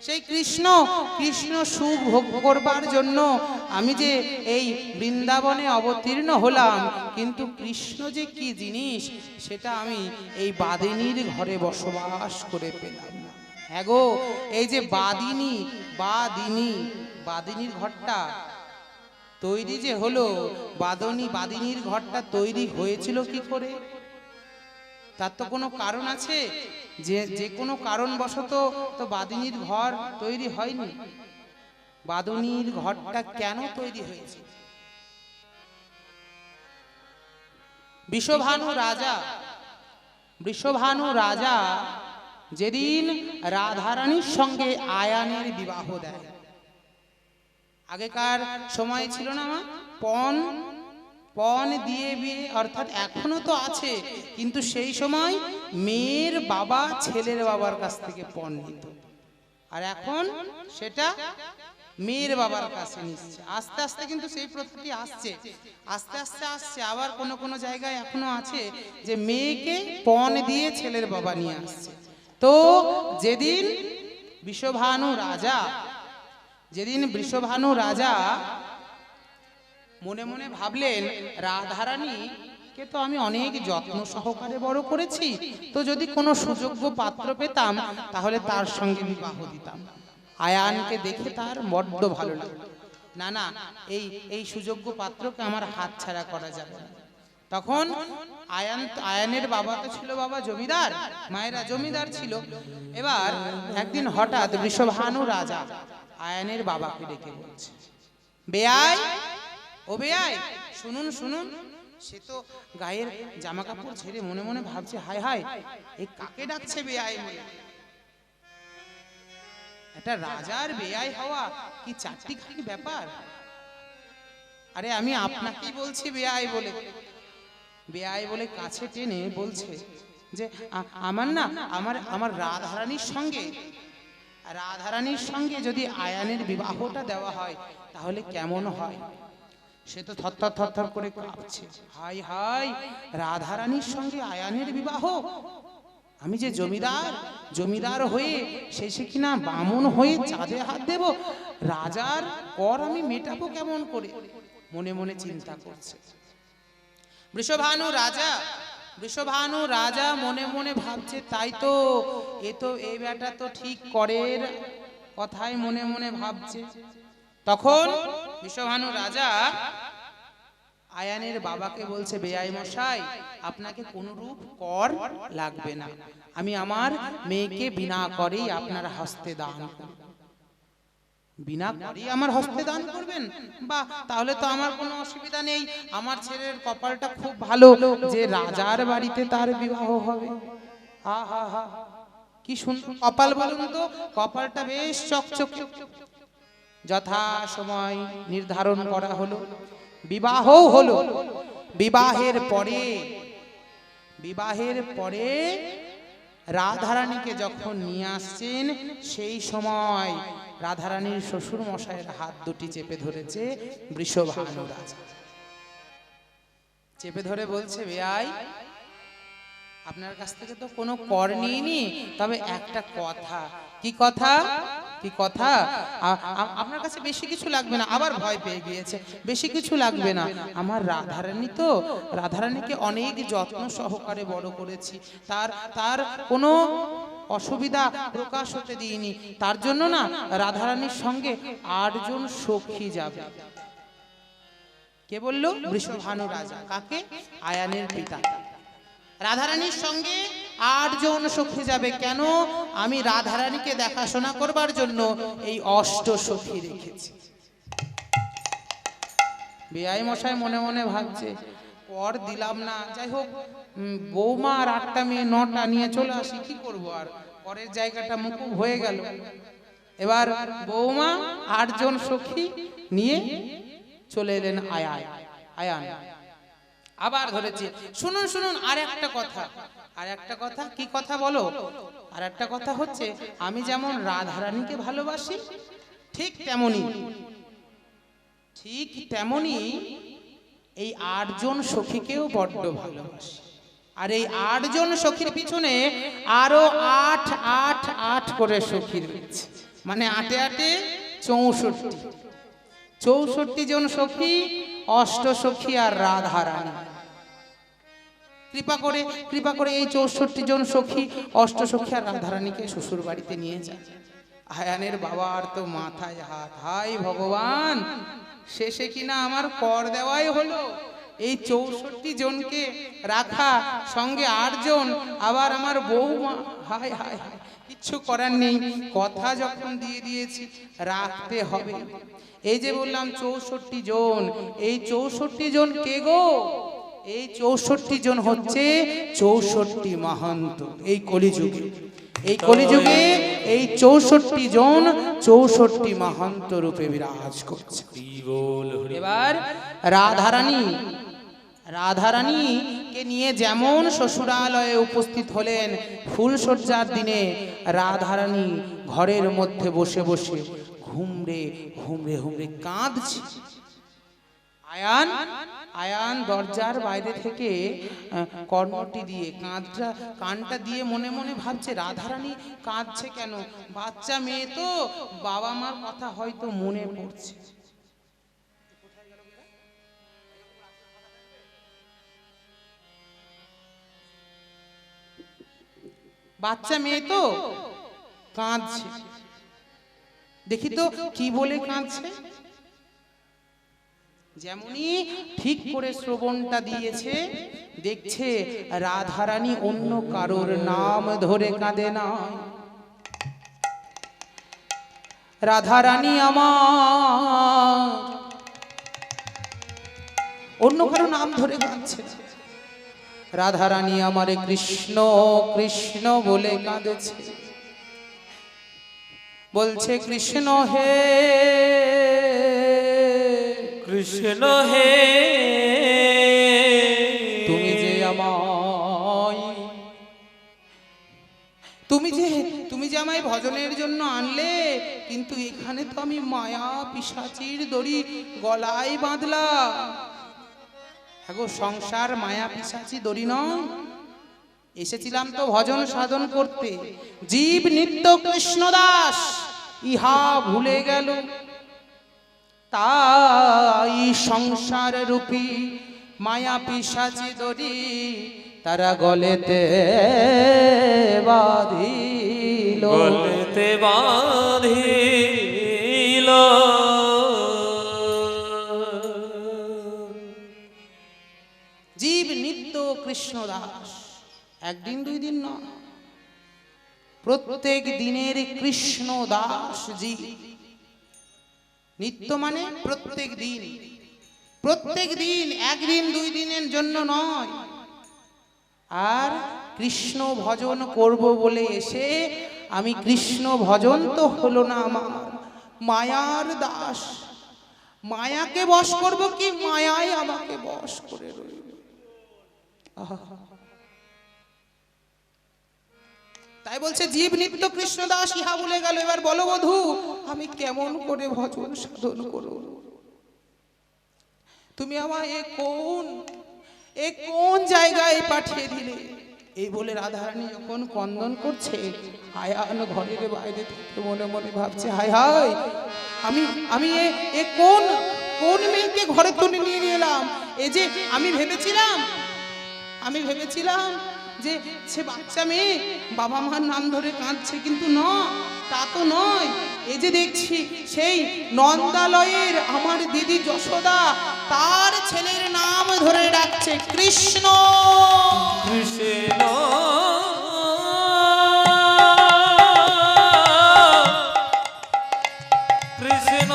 সেই কৃষ্ণ কৃষ্ণ সুখ ভোগ করবার জন্য আমি যে এই বৃন্দাবনে অবতীর্ণ হলাম, কিন্তু কৃষ্ণ যে কি জিনিস সেটা আমি এই বাদিনীর ঘরে বসবাস করে পেলাম না। হ্যাঁ গো, এই যে বাদিনীর ঘরটা তৈরি যে হলো, বাদিনীর ঘরটা তৈরি হয়েছিল কি করে? তার তো কোনো কারণ আছে, যে কোনো কারণবশত তো বাদিনীর ঘর তৈরি হয়নি। বাদিনীর ঘরটা কেন তৈরি হয়েছে? বৃষভানু রাজা যেদিন রাধারানীর সঙ্গে আয়ানের বিবাহ দেয়, আগেকার সময় ছিল না মা পণ দিয়ে বিয়ে, অর্থাৎ এখনো তো আছে, কিন্তু সেই সময় মেয়ের বাবা ছেলের বাবার কাছ থেকে পণ নিত, আর এখন সেটা মেয়ের বাবার কাছে নিচ্ছে। আস্তে আস্তে কিন্তু সেই প্রথাটি আস্তে আস্তে আবার কোন জায়গায় এখনো আছে যে মেয়েকে পণ দিয়ে ছেলের বাবা নিয়ে আসছে। তো যেদিন বৃষভানু রাজা মনে মনে ভাবলেন, রাধারানীকে তো আমি অনেক যত্ন সহকারে বড় করেছি, তো যদি কোনো সুযোগ্য পাত্র পেতাম তাহলে তার সঙ্গে বিবাহ দিতাম। আয়ানকে দেখে তার বড্ড ভালো লাগলো। না, এই সুযোগ্য পাত্রকে আমার হাতছাড়া করা যাবে না। তখন আয়ানের বাবা তো ছিল বাবা জমিদার, মায়েরা জমিদার ছিল। এবার একদিন হঠাৎ বৃষভানু রাজা আয়ানের বাবাকে ডেকে বলছে, বেয়াই, ও বেয়াই, শুনুন। সে তো গায়ের জামা কাপড় ছেড়ে মনে মনে ভাবছে, হায় হায়, এই কাকে ডাকছে বেয়াই বলে? একটা রাজার বেয়াই হওয়া কি চারটি খালি ব্যাপার? আরে আমি আপনাকেই বলছি বেয়াই বলে কাছে টেনে বলছে যে আমার রাধারানীর সঙ্গে যদি আয়ানের বিবাহটা দেওয়া হয় তাহলে কেমন হয়? সে তো থরথর করে কাঁপছে, হায়, রাধারানীর সঙ্গে আয়ানের বিবাহ? আমি যে জমিদার হয়ে শেষে কিনা বামুন হয়ে চাঁদে হাত দেব, রাজার কর আমি মেটাবো কেমন করে? মনে মনে চিন্তা করছে। বৃষভানু রাজা মনে মনে ভাবছে, তাই তো, এই ব্যাটা তো ঠিক করের কথাই মনে মনে ভাবছে। তখন বৃষভানু রাজা আয়ানের বাবাকে বলছে, বেয়াই মশাই, আপনাকে কোনরূপ কর লাগবে না, আমি আমার মেয়েকে বিনা করেই আপনার হস্তে দান করব। বিনা করেই আমার হস্তে দান করবেন? বা তাহলে তো আমার কোনো অসুবিধা নেই, আমার ছেলের কপালটা খুব ভালো যে রাজার বাড়িতে তার বিবাহ হবে। হা, কি সুন্দর কপাল বলুন তো, কপালটা বেশ চকচকে। যথা সময় নির্ধারণ করা হলো, বিবাহ হলো। বিবাহের পরে রাধারানীকে যখন নিয়ে আসছেন, সেই সময় রাধারানীর শ্বশুর মশাইয়ের হাত দুটি চেপে ধরেছে বৃষভানু রাজা। চেপে ধরে বলছে, বেয়াই, আপনার কাছ থেকে তো কোনো কর নিইনি, তবে একটা কথা। কি কথা? আপনার কাছে বেশি কিছু লাগবে না। আবার ভয় পেয়ে গিয়েছে, বেশি কিছু লাগবে না। আমার রাধারানীকে অনেক যত্ন সহকারে বড় করেছি, তার কোনো অসুবিধা প্রকাশ হতে দিইনি। তার জন্য না রাধারানীর সঙ্গে 8 জন সখী যাবে। কে বললো? বৃষভানু রাজা। কাকে? আয়ানের পিতা। রাধারানীর সঙ্গে 8 জন সখী যাবে। কেন? আমি রাধারানীকে দেখাশোনা করবার জন্য এই 8 সখী রেখেছি। বেয়াই মশাই মনে মনে ভাবছে, পর দিলাম না, যাই হোক, বৌমা আর 8টা মেয়ে 9টা নিয়ে চলে আসি, কি করবো আর, পরের জায়গাটা মুকুব হয়ে গেল। এবার বৌমা 8 জন সখী নিয়ে চলে এলেন আয়ান। আবার ধরেছে, শুনুন, আর একটা কথা। কি কথা বলো? আর একটা কথা হচ্ছে, আমি যেমন রাধারানীকে ভালোবাসি, ঠিক তেমনি এই 8 জন সখীকেও বড্ড ভালোবাসি। আর এই 8 জন সখীর পিছনে আরো 8 করে সখী রয়েছে। মানে 8 8 64, 64 জন সখী, অষ্টসখী আর রাধারানী। কৃপা করে এই 64 জন সখী, অষ্টসখী আর রাধারানীকে শ্বশুর বাড়িতে নিয়ে যায়। আয়ানের বাবার তো মাথায় হাত, হাই ভগবান, শেষে কিনা আমার কর দেওয়াই হলো। এই 64 জনকে রাখা, সঙ্গে 8 জন, আবার আমার বৌমা, হায় হায় হায়, কিচ্ছু করার নেই, কথা যখন দিয়ে দিয়েছি রাখতে হবে। এই যে বললাম 64 জন, এই 64 জন কে গো? এই 64 জন হচ্ছে 64 মহন্ত। এই কলিযুগে, এই কলিযুগে এই 64 জন 64 মহন্ত রূপে বিরাজ করছে। এবার রাধারানীকে নিয়ে যেমন শ্বশুরালয়ে উপস্থিত হলেন, ফুলসজ্জার দিনে রাধারানী ঘরের মধ্যে বসে বসে ঘুমরে ঘুমরে ঘুমরে কাঁদছে। আয়ান দরজার বাইরে থেকে কর্ণটি দিয়ে কানটা দিয়ে মনে মনে ভাবছে, রাধারানী কাঁদছে কেন? বাচ্চা মেয়ে তো, বাবা মার কথা হয়তো মনে পড়ছে। বাচ্চা মেয়ে তো কাঁদছে, দেখি তো কি বলে কাঁদছে। যেমনি ঠিক করে শ্রবণটা দিয়েছে, দেখছে রাধারানী অন্য কারোর নাম ধরে কাঁদে না। রাধারানী আমার অন্য কারো নাম ধরে কাঁদছে। রাধারানী আমারে কৃষ্ণ কৃষ্ণ বলে কাঁদেছে, বলছে কৃষ্ণ হে কৃষ্ণ হে, তুমি যে আমায়, তুমি যে আমায় ভজনের জন্য আনলে, কিন্তু এখানে তো আমি মায়া পিশাচির দড়ি গলায় বাঁধলাম। হ্যাঁ গো, সংসার মায়া পিশাচি দড়ি নয়, এসেছিলাম তো ভজন সাধন করতে। জীব নিত্য কৃষ্ণ দাস, ইহা ভুলে গেল, তাই সংসার রূপী মায়া পিশাচি দড়ি তারা গলেতে বাঁধিল, গলেতে বাঁধিল। জীব নিত্য কৃষ্ণ দাস, একদিন দুই দিন নয়, প্রত্যেক দিনের কৃষ্ণ দাস জীব। নিত্য মানে প্রত্যেক দিন, প্রত্যেক দিন, একদিন দুই দিনের জন্য নয়। আর কৃষ্ণ ভজন করব বলে এসে আমি কৃষ্ণ ভজন তো হলো না আমার, মায়ার দাস। মায়াকে বশ করব কি মায়াই আমাকে বশ করে রইল। তাই বলছে জীব নিত্য কৃষ্ণ দাস, ইহা ভুলে গেল। এবার বলো বধূ, আমি কেমন করে ভজন সাধন করব? তুমি আমায় এ কোন জায়গায় পাঠিয়ে দিলে? এই বলে রাধারানী যখন ক্রন্দন করছে, আয়ান ঘরের বাইরে থেকে মনে মনে ভাবছে, হায় হায়, আমি এ কোন মেয়েকে ঘরে তুলে নিয়ে এলাম? এই যে আমি ভেবেছিলাম যে সে বাচ্চা মেয়ে বাবা মার নাম ধরে কাঁদছে, কিন্তু না, তা তো নয়। এই যে দেখছি সেই নন্দালয়ের আমার দিদি যশোদা, তার ছেলের নাম ধরে ডাকছে কৃষ্ণ কৃষ্ণ কৃষ্ণ।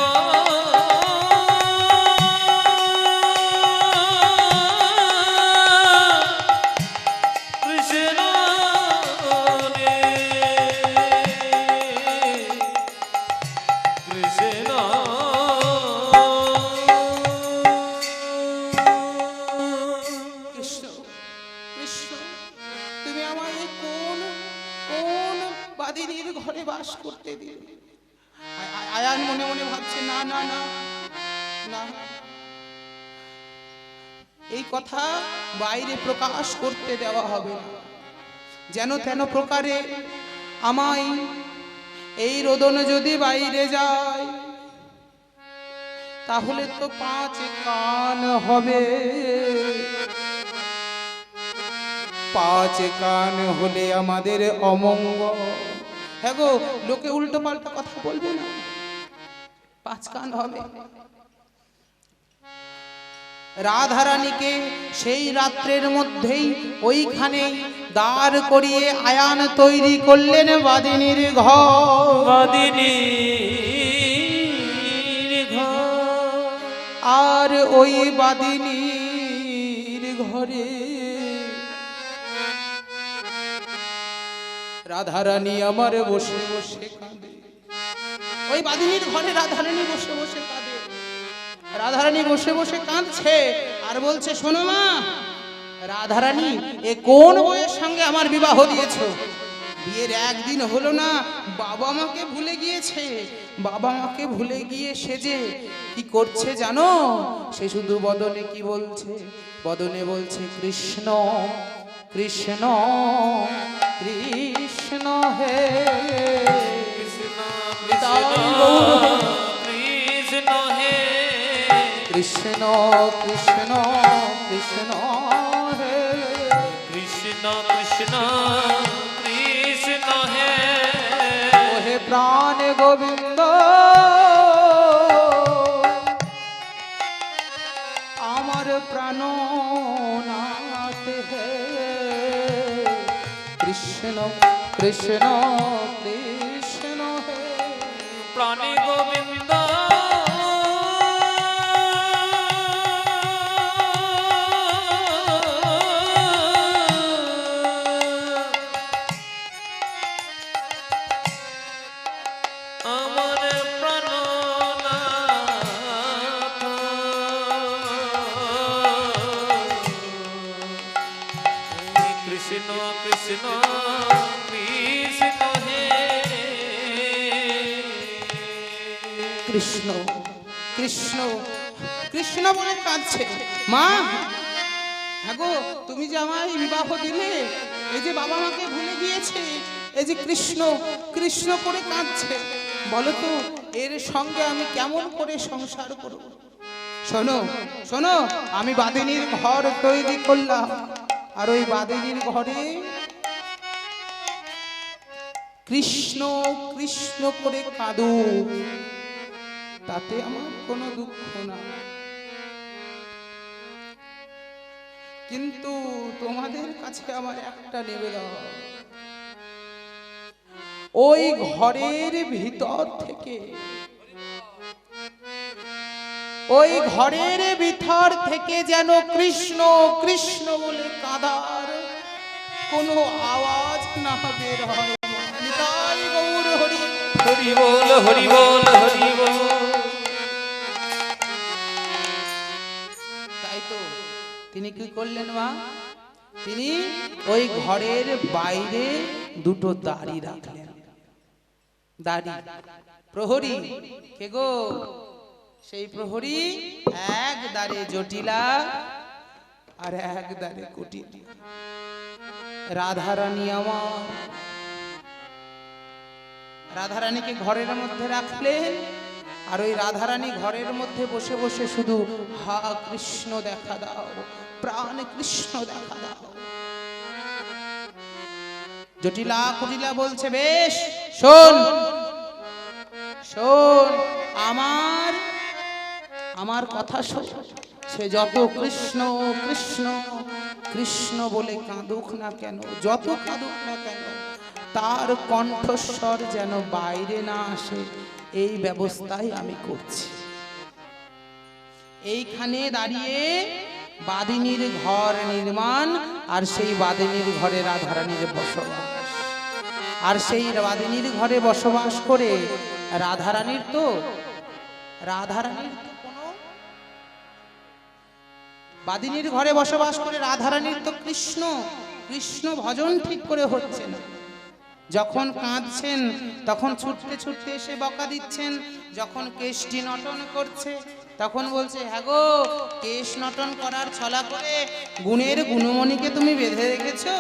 ঘরে বাস করতে দিল। আয়ান মনে মনে ভাবছে, না না না না, এই কথা বাইরে প্রকাশ করতে দেওয়া হবে না। যেন তেন প্রকারে আমায় এই রোদন যদি বাইরে যায় তাহলে তো 5 কান হবে। 5 কান হলে আমাদের অমঙ্গল। হ্যাঁ গো, লোকে উল্টো পাল্টা কথা বলবে না? 5 কান হবে। রাধারানীকে সেই রাত্রের মধ্যেই ওইখানেই দাঁড় করিয়ে আয়ান তৈরি করলেন বাদিনীর ঘর। বাদিনীর ঘর। আর ওই বাদিনীর ঘরে রাধারানী আমার বসে বসে কাঁদে। ওই বাদিনীর ঘরে রাধারানী বসে বসে কাঁদে। রাধারানী বসে বসে কাঁদছে আর বলছে, শোনো মা রাধারানী, এ কোন বউয়ের সঙ্গে আমার বিবাহ দিয়েছো? বিয়ের একদিন হলো না, বাবা মাকে ভুলে গিয়েছে। বাবা মাকে ভুলে গিয়ে সেজে কি করছে জানো? সে শুধু বদনে কি বলছে? বদনে বলছে কৃষ্ণ কৃষ্ণ কৃষ্ণ হে কৃষ্ণ তাই কৃষ্ণ গৌর কৃষ্ণ হে। কৃষ্ণ কৃষ্ণ কৃষ্ণ হে কৃষ্ণ কৃষ্ণ কৃষ্ণ হে। ওহে প্রাণ গোবিন্দ আমার প্রাণনাথ হে কৃষ্ণ কৃষ্ণ কৃষ্ণ হে প্রাণী গোবিন্দ আমার প্রাণনাথ। কৃষ্ণ কৃষ্ণ কৃষ্ণ হে। কৃষ্ণ কৃষ্ণ কৃষ্ণ বলে কাঁদছে। মা, হ্যাঁ গো, তুমি যে আমায় বিবাহ দিলে, এই যে বাবা মাকে ভুলে গিয়েছে, এই যে কৃষ্ণ কৃষ্ণ করে কাঁদছে, বলো তো এর সঙ্গে আমি কেমন করে সংসার করব? শোনো শোনো, আমি বাদিনীর ঘর তৈরি করলাম, আর ওই বাদিনীর ঘরে কৃষ্ণ কৃষ্ণ করে কাঁদো, তাতে আমার কোনো দুঃখ না। কিন্তু তোমাদের কাছে আমার একটা নিবেদন, ওই ঘরের ভিতর থেকে, ওই ঘরের ভিতর থেকে যেন কৃষ্ণ কৃষ্ণ বলে কাঁদার কোনো আওয়াজ না বের হয়। নিতাই গৌর হরি। হরি বল হরি বল হরি বল। তাই তো তিনি কি করলেন মা? তিনি ওই ঘরের বাইরে দুটো দাড়ি রাখলেন। দাড়ি প্রহরী কে গো? সেই প্রহরী এক দাঁড়ে জটিলা আর এক দাঁড়ে কুটিলা। রাধারানী আমার, রাধারানীকে ঘরের মধ্যে রাখলেন, আর ওই রাধারানী ঘরের মধ্যে বসে বসে শুধু হা কৃষ্ণ দেখা দাও, প্রাণ কৃষ্ণ দেখা দাও। জটিলা কুটিলা বলছে, বেশ শোন শোন, আমার আমার কথা শোন। সে যত কৃষ্ণ কৃষ্ণ কৃষ্ণ বলে কাঁদুক না কেন, যত কাঁদুক না কেন, তার কণ্ঠস্বর যেন বাইরে না আসে, এই ব্যবস্থাই আমি করছি। এইখানে দাঁড়িয়ে বাদিনীর ঘর নির্মাণ, আর সেই বাদিনীর ঘরে রাধারানীর বসবাস। আর সেই বাদিনীর ঘরে বসবাস করে রাধারানীর তো কোনো, বাদিনীর ঘরে বসবাস করে রাধারানীর তো কৃষ্ণ কৃষ্ণ ভজন ঠিক করে হচ্ছে না। যখন কাঁদছেন তখন ছুটতে ছুটতে এসে বকা দিচ্ছেন, যখন কেশটি নটন করছে তখন বলছে, হ্যাঁ গো, কেশ নটন করার ছলা করে গুণের গুণমণিকে তুমি বেঁধে রেখেছো।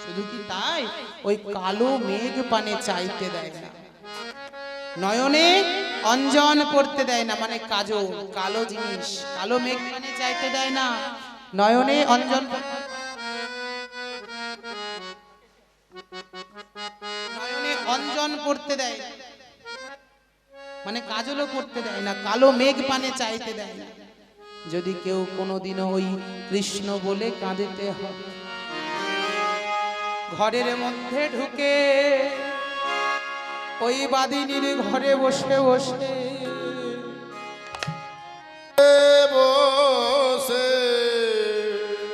শুধু কি তাই, ওই কালো মেঘ পানে চাইতে দেয় না। নয়নে অঞ্জন পড়তে দেয় না, মানে কাজল, কালো জিনিস, কালো মেঘ মানে চাইতে দেয় না। নয়নে অঞ্জন, নয়নে অঞ্জন পড়তে দেয় না, মানে কাজলও পড়তে দেয় না, কালো মেঘ পানে চাইতে দেয় না। যদি কেউ কোনোদিনও ওই কৃষ্ণ বলে কাঁদিতে হয়, ঘরের মধ্যে ঢুকে ওই বাদিনীর ঘরে বসে বসে বসে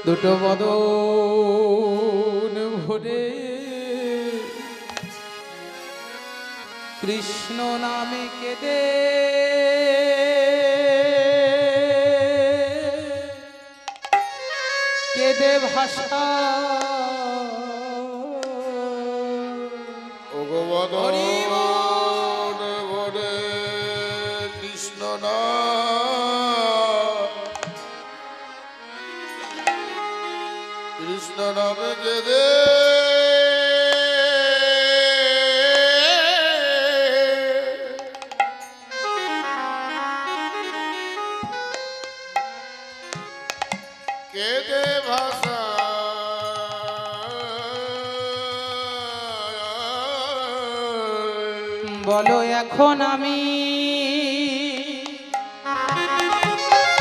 দুটো বদন ভরে কৃষ্ণ নামে কেঁদে কেঁদে ভাষা ভগবদন ভরে কৃষ্ণ নাম, কৃষ্ণ নামে কেঁদে কেঁদে ভাষা বলো এখন আমি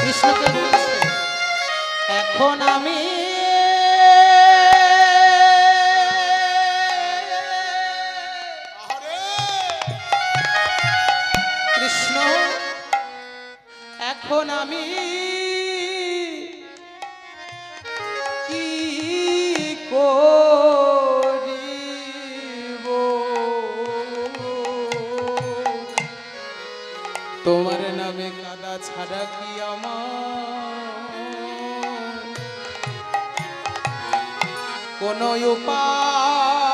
কৃষ্ণকে বলছে, এখন আমি কৃষ্ণ, এখন আমি কি করিব, তোমার নামে কাদা ছাড়া কি আমার কোন উপায়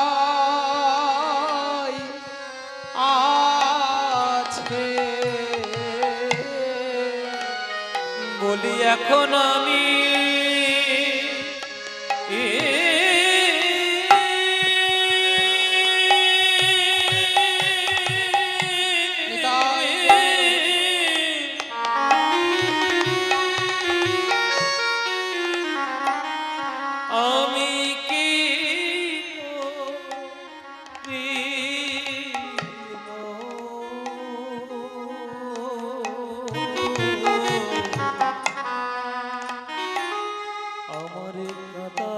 আছে? বলি এখন আমি আমি কি আমার কথা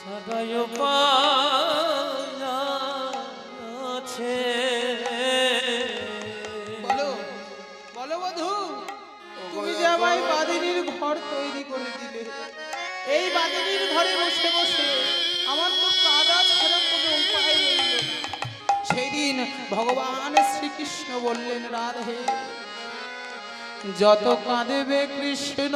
ছাড়াই আছে। বলো বলো বধূ, তুমি যে আমায় বাদিনীর ঘর তৈরি করে দিলে, এই বাদিনীর ঘরে বসে বসে আমার তো কাদা ছাড়া কোনো উপায় রইল না। সেই দিন ভগবান শ্রীকৃষ্ণ বললেন, রাধে যত কাঁদেবে কৃষ্ণ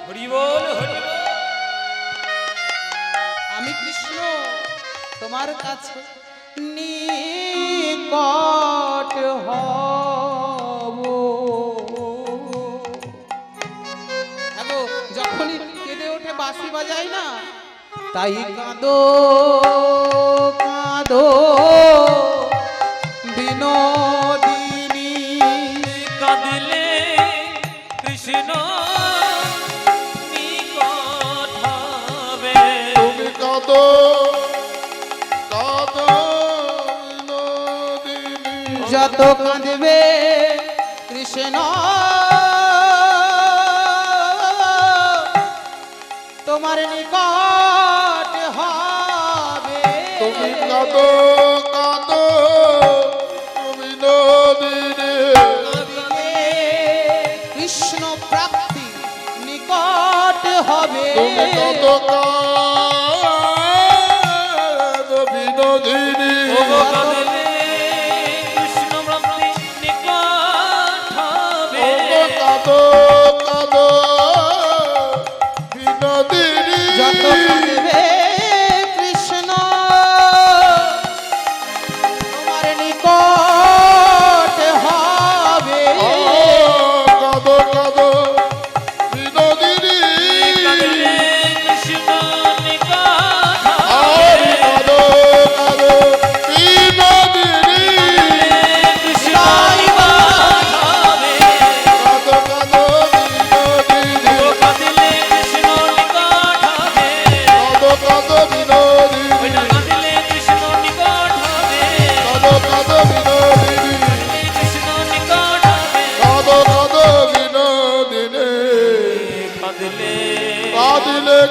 হরি বল হরি বল। আমি কৃষ্ণ তোমার কাছে নিকট হব। দেখো যখনই কেঁদে ওঠে বাঁশি বাজায় না, তাই কাঁদো কাঁদো বিনোদিনী, কাঁদিলে কৃষ্ণ নিকট হবে। তুমি কাঁদো কাঁদো বিনোদিনী, যত কাঁদবে কৃষ্ণ তোমার নিকট হবে। তুমি কাঁদো কাঁদো বিনোদিনী, কাঁদিলে কৃষ্ণ প্রাপ্তি নিকট হবে। তুমি কাঁদো কাঁদো বিনোদিনী, কাঁদিলে কৃষ্ণ প্রাপ্তি নিকট হবে। কাঁদো কাঁদো বিনোদিনী, যত কাঁদবে কৃষ্ণ তোমার নিকট হবে।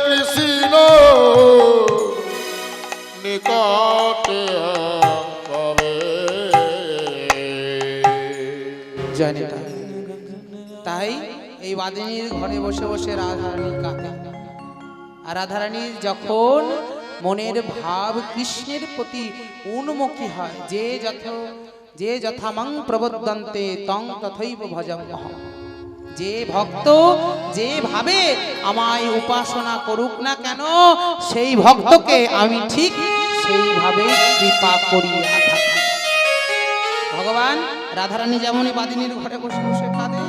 কৃষ্ণ নিকটে পাবে। জানি না। তাই এই বাদিনীর ঘরে বসে বসে রাধারানী কাঁদে। আর রাধারানী যখন মনের ভাব কৃষ্ণের প্রতি উন্মুখী হয়, যে যথামং প্রবদন্তে তং তথৈব ভজাম্যহম, যে ভক্ত যেভাবে আমায় উপাসনা করুক না কেন, সেই ভক্তকে আমি ঠিক সেইভাবে কৃপা করিয়া থাকি। ভগবান রাধারানী যেমনই বাদিনীর ঘরে বসে বসে কাঁদে,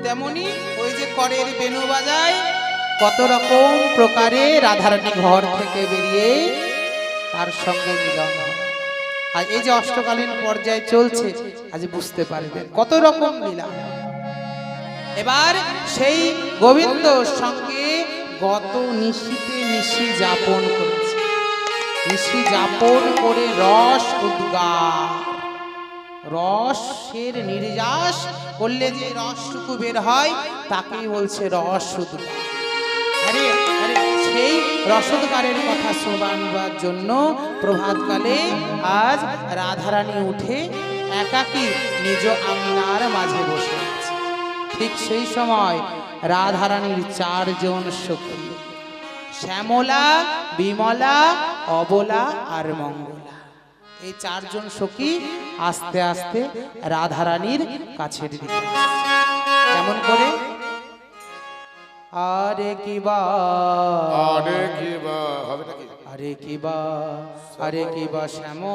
তেমনি ওই যে করের বেণু বাজায়, কত রকম প্রকারে রাধারানী ঘর থেকে বেরিয়ে তার সঙ্গে মিলন হয়। আর এই যে অষ্টকালীন পর্যায়ে চলছে, আজ বুঝতে পারবেন কত রকম লীলা। এবার সেই গোবিন্দর সঙ্গে গত নিশিতে নিশি যাপন করেছে, নিশি যাপন করে রস উদ্গার, রসের নির্যাস করলে যে রসটুকু বের হয় তাকেই বলছে রস উদ্গার। আরে আরে সেই রসোদ্গারের কথা শোনাবার জন্য প্রভাতকালে আজ রাধারানী উঠে একাকী নিজ আঙিনার মাঝে বসে আছে। ঠিক সেই সময় রাধারানীর চারজন সখী, শ্যামলা, বিমলা, অবলা আর মঙ্গলা, এই চারজন সখী আস্তে আস্তে রাধারানীর কাছের দিকে কেমন করে, আরে কিবা আরে কি বা হবে নাকি? আরে কিবা আরে কিবা শ্যামলা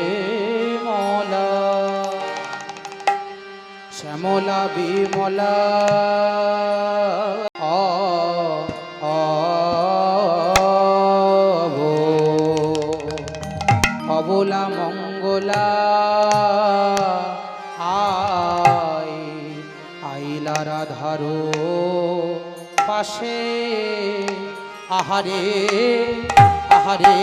বিমলা, শ্যামলা বিমলা অবলা মঙ্গলা আইলা রাধারো পাশে, আহারে আহারে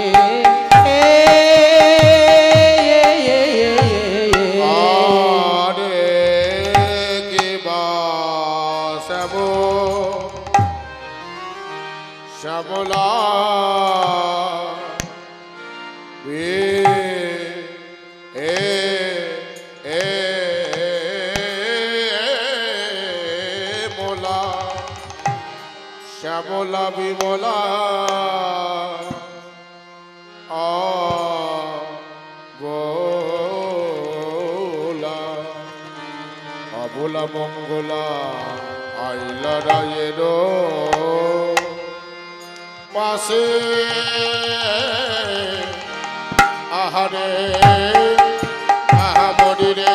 আরে কি বা শ্যামলা মোলা, শ্যামলা বিমলা অবলা মঙ্গলা আইলা রায়ের পাশে, আহারে আহামরি রে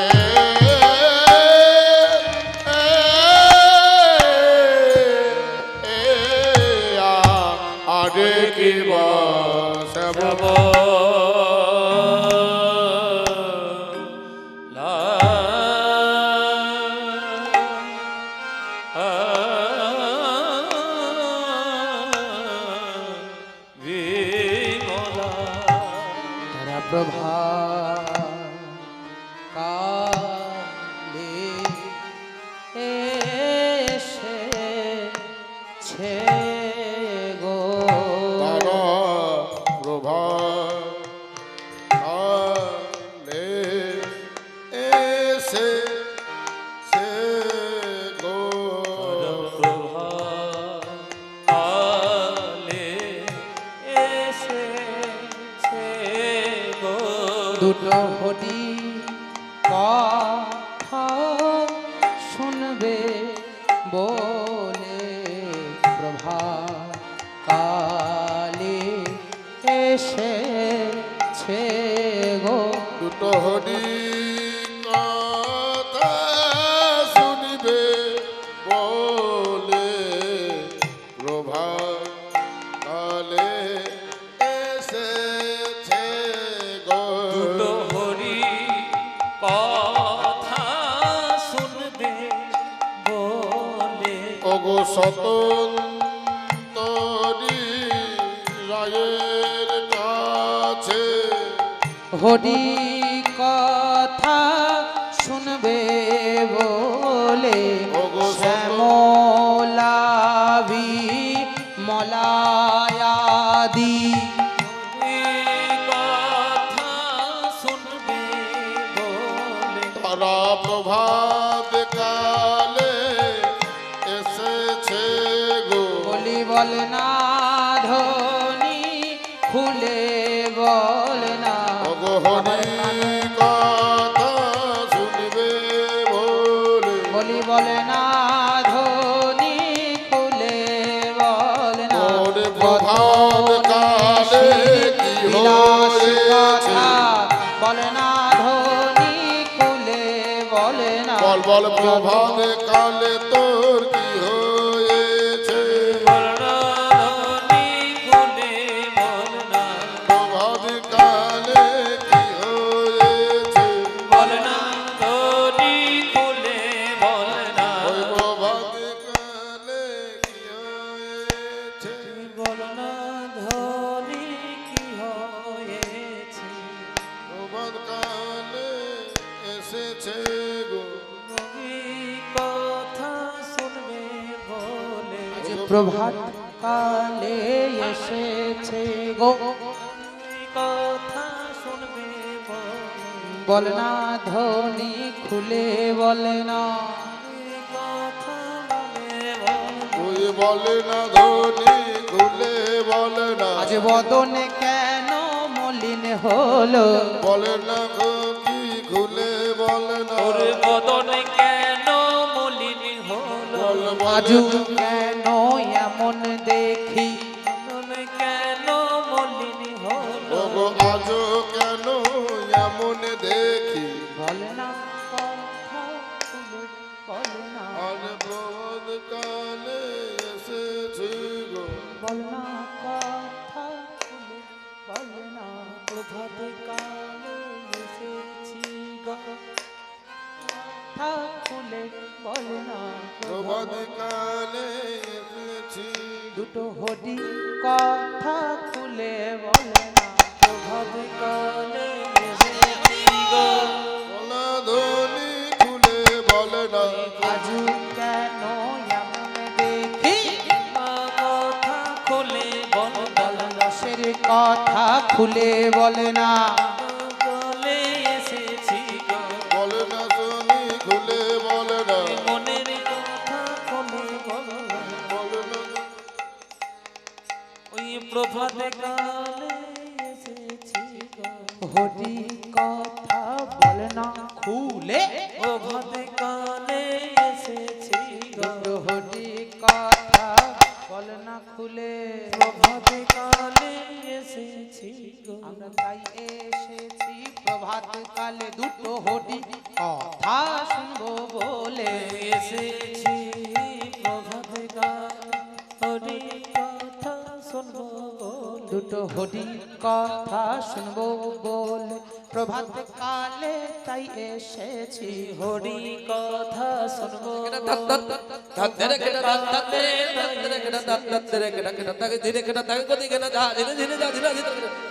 আরে কি বসব প্রভা কালে এসেছে গো, তারা প্রভা কালে এসেছে গো, দুটো হরি কথা শুনবে বলে প্রভা কালে এসেছে গো, দুটো হরি কথা শুনিবে বলে প্রভা কালে এসেছে গো, দুটো হরি কথা শুনবে বলে, ওগো সতন্তরী রায়ের কাছে হরি বলে ওগো সত- শ্যামলাভি মলায়াদি কথা শুনবে বলে তারা প্রভাত কালে এসেছে গো বলি বল না ধনী খুলে বল না ওগো হরি কথা শুনবে বলে বলি বল না ধনী খুলে বল না ওরে প্রভাত কালে কি বিলাস হয়েছে কথা বল না ধনী খুলে বল না বল বল প্রভাত কালে তোর কি হয়েছে বলরানি খুলে বলনা প্রভাত কালে কি হয়েছে বলনা ধনি খুলে বলনা ওই প্রভাত কালে কি হয়েছে বলনা ধনি কি হয়েছে প্রভাত কালে এসেছে গো নবী কথা শুনবে বলে আজ প্রভাত কালে এসেছে গো কথা শুনবে বলে বল না ধনী খুলে বল না কথা বলে বলে তুই বলে না ধনী খুলে বলে না আজ বদনে কেন মলিন হলো বলে না গো কি খুলে বলে না ওর বদনে কেন মলিন হলো বল বলে আজ কেন এমন দেখি বদনে কেন মলিন হলো ওগো আজও কেন এমন দেখি বল না কথা খুলে বল না আর প্রভাত কালে এসেছে গো বল না কথা খুলে বল না প্রভাত কালে এসেছি গো কথা খুলে বল না প্রভাত কালে এসেছি দুটো হরি কথা খুলে বল না প্রভাত কালে এসেছি গো বলা ধনী খুলে বলে না আজ কেন এমন দেখি কথা খুলে বল বল রসের কথা খুলে বলে না বলে এসেছি গো বলে না ধনী খুলে বলে না মনের কথা খুলে বল বলে না ওই প্রভাত কালে এসেছি গো হরি কথা বল না খুলে প্রভাত কালে এসেছি গো দুটো হরি কথা বল না খুলে প্রভাত কালে এসেছি গো আমরা তাই এসেছি প্রভাত কালে দুটো হরি কথা শুনবো বলে এসেছি প্রভাত কালে হরি কথা শুনবো বলে দুটো হরি কথা শুনবো বলে প্রভাত কালে তাই এসেছি হরি কথা শুনবো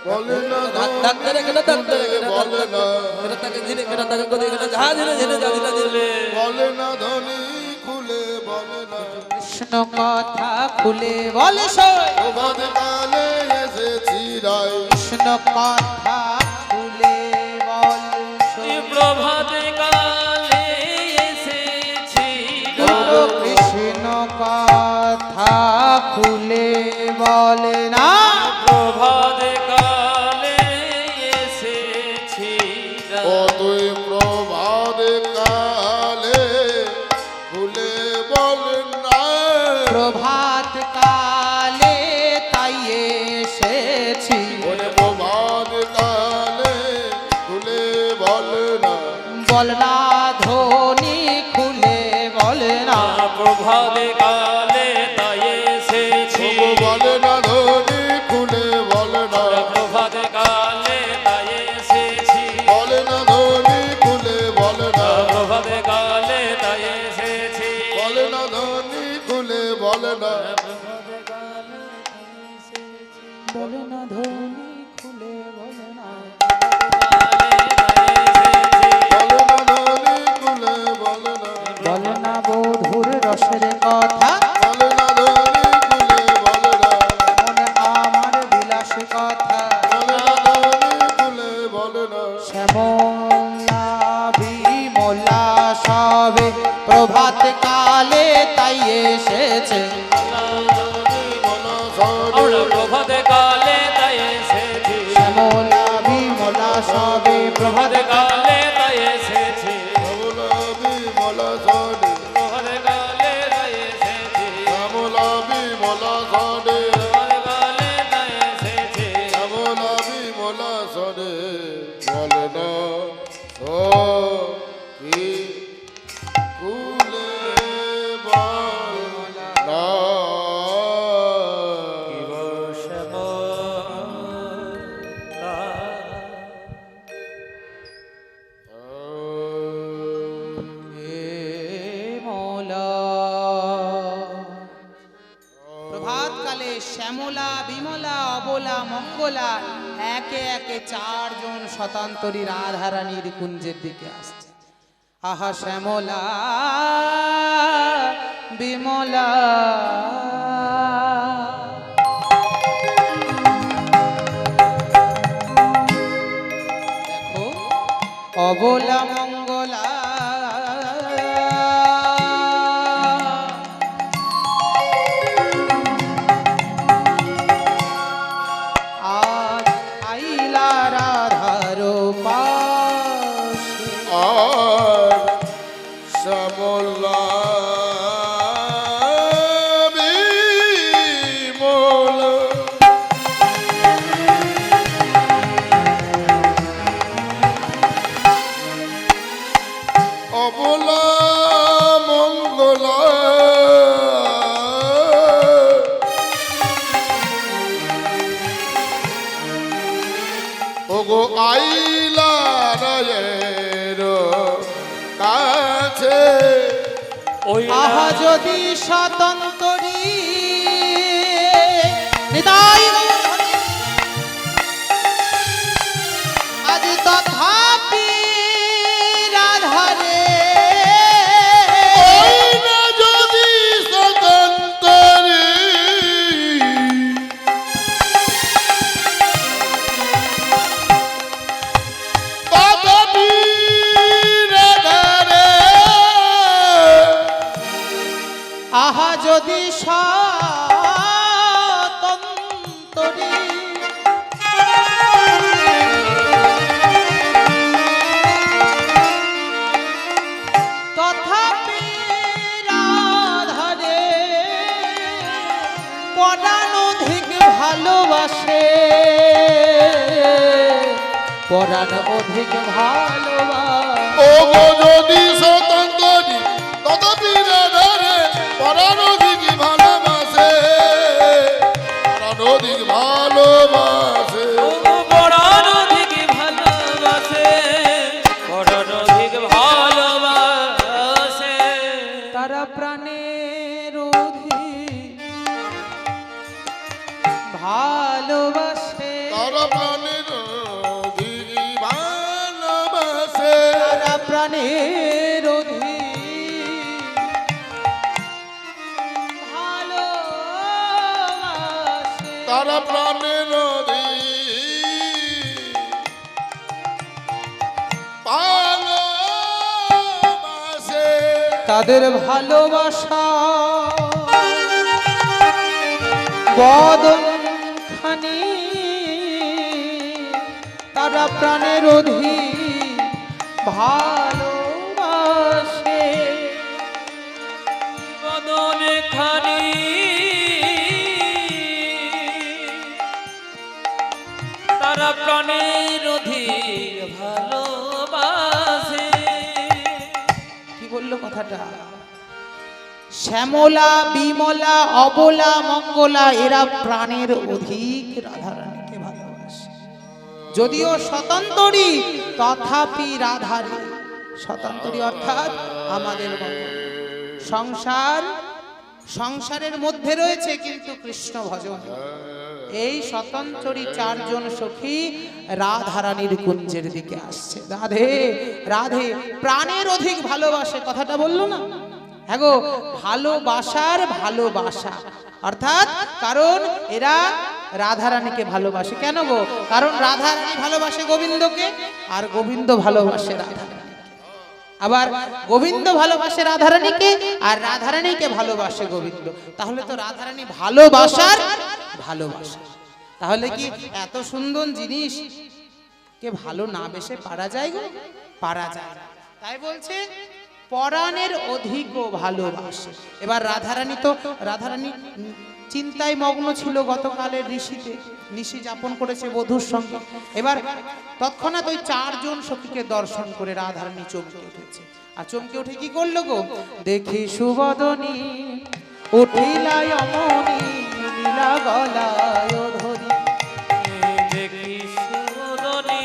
বলে না ধনী খুলে বলে না বলে না ধনী খুলে বলে না কৃষ্ণ কথা খুলে বলে সই প্রভাত কালে এসেছি রায় কৃষ্ণ কথা খুলে বল সই প্রভাত কালে এসেছি গো দুটো কৃষ্ণ কথা খুলে বলে না প্রভাত কালে এসেছি ও তুই প্রভাত কালে খুলে বল না প্রভাত কালে তাই এসেছি ওরে প্রভাত কালে খুলে বল না বল না ধনী খুলে বল না প্রভাত কালে তাই এসেছি ওগো বলে না ধনী খুলে বল না প্রভাত কালে তাই এসেছি বলে না ধনী খুলে বল না প্রভাত কালে তাই এসেছি বলে না ধনী খুলে বল না বল না ধনী খুলে বল না বলে না ধনী খুলে বল না বল না বিমলা অবলা মঙ্গলা একে একে চারজন শতান্তরী রাধারানীর কুঞ্জের দিকে আসছে। আহা শ্যামলা বিমলা দেখো অবলা মঙ্গলা আজ আইলা রাধার পাশে আর শ্যামলা বিমলা অবলা মঙ্গলা ওগো আইলা রায়ের কাছে ওই আহা যদি স্বতন্ত্রী নিতাই গৌরহরি, আজ তথাপি রাধারে না যদি স্বতন্ত্রী তথাপি রাধারে আহা যদি স্বতন্ত্রী তথাপি রাধারে পরাণ অধিক ভালোবাসে, পরাণ অধিক ভালোবাসে। ওগো যদি স্বতন্ত্রী তথাপি রাধারে পরাণধিক ভালোবাসে, পরাণধিক ভালোবাসে। পরাণ অধিক ভালোবাসে, পরাণ অধিক ভালোবাসে। তারা প্রাণের অধিক ভালোবাসে, তারা প্রাণের অধিক ভালোবাসে, তারা প্রাণের অধিক ভালোবাসে, তারা প্রাণের অধিক ভালোবাসে। তাদের ভালোবাসা বদন খানি, তারা প্রাণের অধিক ভালোবাসে। বদন খানি তারা প্রাণের অধিক ভালোবাসে। কি বললো কথাটা? শ্যামলা বিমলা অবলা মঙ্গলা এরা প্রাণের অধিক রাধারানীকে ভালোবাসে। যদিও স্বতন্ত্রী তথাপি রাধারে, স্বতন্ত্রী অর্থাৎ আমাদের মতো সংসারের মধ্যে রয়েছে কিন্তু কৃষ্ণ ভজন। এই স্বতন্ত্রী চারজন সখী রাধারানীর কুঞ্জের দিকে আসছে। রাধে রাধে প্রাণের অধিক ভালোবাসে, কথাটা বললো না? হ্যাঁ গো, ভালোবাসার ভালোবাসা অর্থাৎ কারণ এরা রাধারানীকে ভালোবাসে। কেন গো? কারণ রাধারানী ভালোবাসে গোবিন্দকে আর গোবিন্দ ভালোবাসে রাধারানীকে। আবার গোবিন্দ ভালোবাসে রাধারানীকে আর রাধারানীকে ভালোবাসে গোবিন্দ। তাহলে তো রাধারানী ভালোবাসার ভালোবাসা। তাহলে কি এত সুন্দর জিনিস কে ভালো না বেসে পারা যায় গো? পারা যায় না। তাই বলছে পরাণের অধিক ভালোবাসে। এবার রাধারানী চিন্তায় মগ্ন ছিল গতকালের ঋষিতে, নিশি যাপন করেছে বধূর সঙ্গে। এবার তৎক্ষণাৎ ওই চারজন সখীকে দর্শন করে রাধারানী চমকে উঠেছে। আর চমকে উঠে কি করলো গো? দেখি সুবদনী উঠিলাই অমনি নীলা গলায় ধরি, দেখি সুবদনী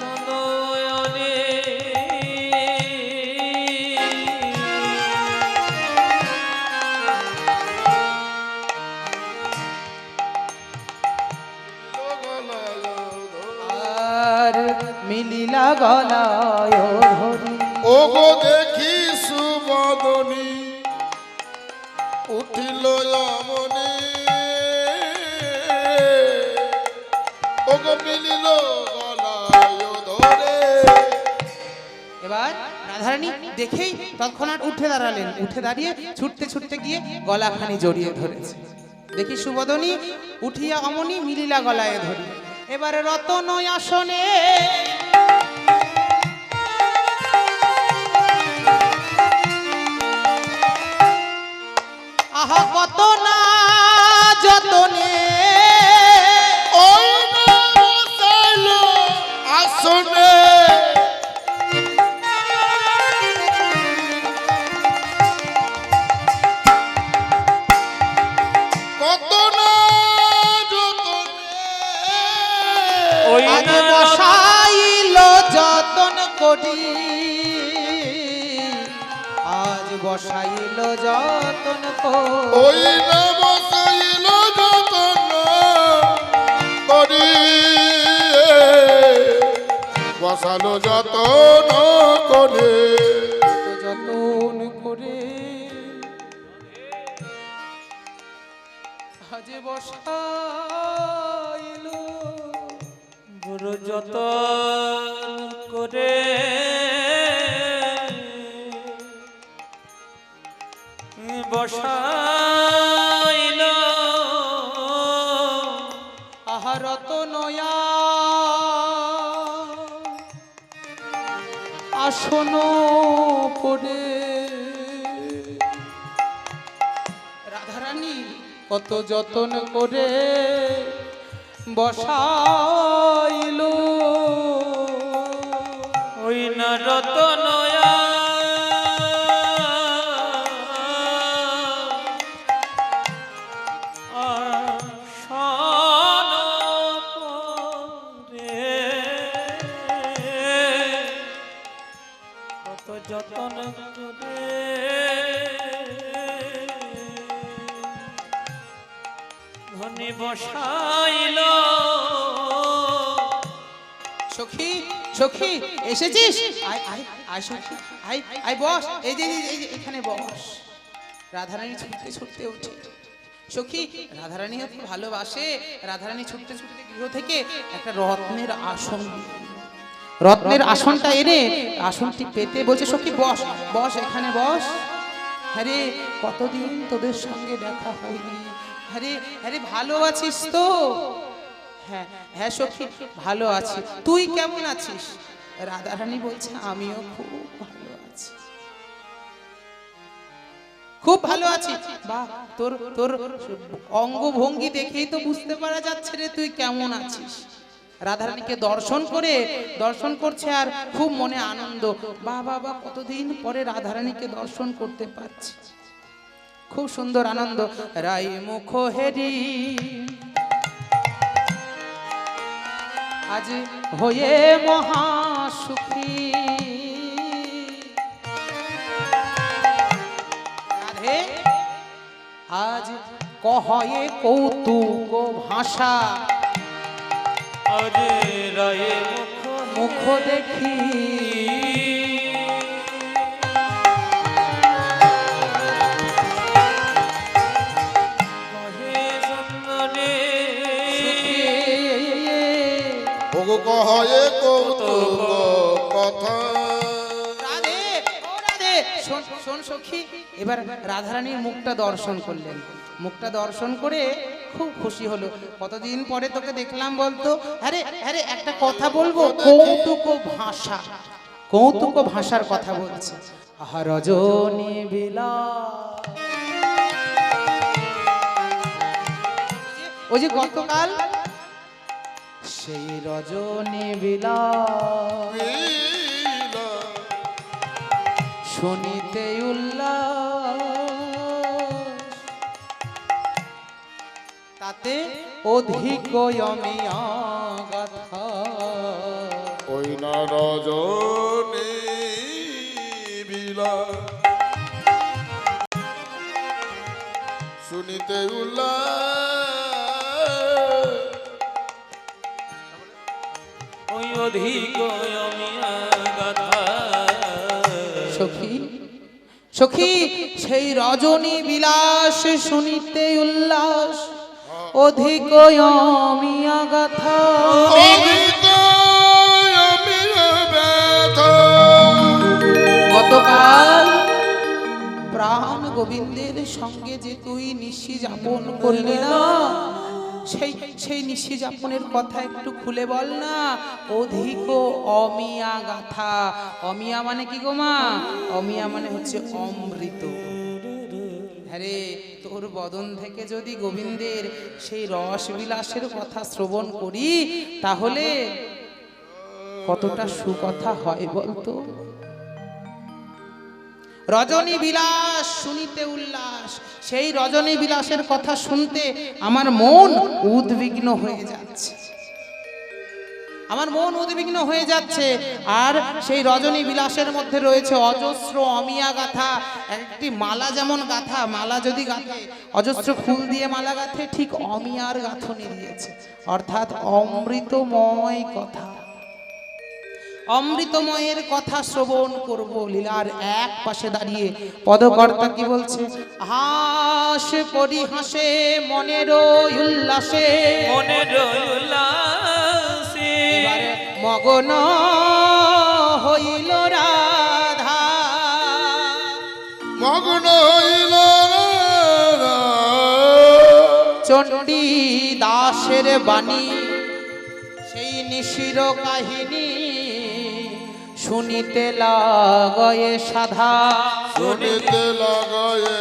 তনয়নে গলায় ধরি। ও গো দেখি সুবদনী উঠিল অমনি, ও গো মিলিল গলায় ধরে। এবার রাধারানী দেখেই তৎক্ষণাৎ উঠে দাঁড়ালেন, উঠে দাঁড়িয়ে ছুটতে ছুটতে গিয়ে গলাখানি জড়িয়ে ধরেছে। দেখি সুবদনী উঠিয়া অমনি মিলিলা গলায় ধরি। এবারে রতন আসনে আহা কত না যতনে ওই না বসাইল আসনে, কত না যতনে, ওই আজ না বসাইল যতন করি, আজ বসাইল যতন করি। ওই না বসাইল যতন করি, বসালো যতন করে। যতন করে আজ বসাইল গুরু যতন করে বসাইল আহারত নয়া আসন পড়ে। রাধারানী কত যতন করে বসাইল, ওই না রতনয়া আসন পরে কত যতন করে ধনী বসাইল। সখী সখী এসেছিস? আয় আয় আয় সখী, আয় আয় বস, এই যে এই যে এখানে বস। রাধারানী ছুটতে ছুটতে উঠে। সখী রাধারানী খুব ভালোবাসে। রাধারানী ছুটতে ছুটতে গৃহ থেকে একটা রত্নের আসন, রত্নের আসনটা এনে আসনটি পেতে বলছে, সখী বস বস, এখানে বস। আরে কতদিন তোদের সঙ্গে দেখা হয়নি। আরে আরে ভালো আছিস তো? হ্যাঁ হ্যাঁ সখী ভালো আছি, তুই কেমন আছিস? রাধারানী বলছে আমিও খুব ভালো আছি, খুব ভালো আছি। বাহ, তোর তোর অঙ্গভঙ্গি দেখেই তো বুঝতে পারা যাচ্ছে রে তুই কেমন আছিস। রাধারানীকে দর্শন করছে আর খুব মনে আনন্দ। বাহ বাহ বাহ, কতদিন পরে রাধারানীকে দর্শন করতে পারছি, খুব সুন্দর আনন্দ। রাই মুখ হেরি আজ হয়ে মহাসুখী, রাধে আজ কহয়ে কৌতুক ভাষা, আরে রায়ে মুখ দেখি কহে সুন্দরে ওগো কহে কৌতুক কথা। রাধে ও রাধে, শোন শোন সখী। এবার রাধারানীর মুখটা দর্শন করলেন, মুখটা দর্শন করে খুব খুশি হলো। কতদিন পরে তোকে দেখলাম বলতো। আরে আরে একটা কথা বলবো, কৌতুক ভাষা, কৌতুক ভাষার কথা বলছে। আহা রজনী বিলা, ওই যে গতকাল সেই রজনী বিলা শুনিতে উল্লাস, তাতে অধিক অমিয়া গাথা। ওই না রজনী বিলা শুনিতে উল্লাস, ওই অধিক অমিয়া সখী সেই রজনী বিলাস শুনিতে উল্লাস অধিক অমিয়া গাথা গতকাল প্রাণ গোবিন্দের সঙ্গে যে তুই নিশি যাপন করলি না, সেই নিশি যাপনের কথা একটু খুলে বল না। অধিক অমিয়া গাথা, অমিয়া মানে কি গো মা? অমিয়া মানে হচ্ছে অমৃত। আরে তোর বদন থেকে যদি গোবিন্দের সেই রস বিলাসের কথা শ্রবণ করি তাহলে কতটা সুকথা হয় বলতো। রজনী বিলাস শুনিতে উল্লাস, সেই রজনী বিলাসের কথা শুনতে আমার মন উদ্বিগ্ন হয়ে যাচ্ছে, আমার মন উদ্বিগ্ন হয়ে যাচ্ছে। আর সেই রজনী বিলাসের মধ্যে রয়েছে অজস্র অমিয়া গাথা। একটি মালা যেমন গাথা, মালা যদি গাথে অজস্র ফুল দিয়ে মালা গাথে, ঠিক অমিয়ার গাঁথনি দিয়েছে, অর্থাৎ অমৃতময় কথা। অমৃতময়ের কথা শ্রবণ করব। লীলার এক পাশে দাঁড়িয়ে পদকর্তা কি বলছে? হাস পরিহাসে মনের উল্লাসে, মনের উল্লাসে এবারে মগন হইল রাধা, মগ্ন হইল রাধা। চণ্ডী দাসের বাণী সেই নিশির কাহিনী শুনিতে লাগয়ে সাধা, শুনিতে লাগয়ে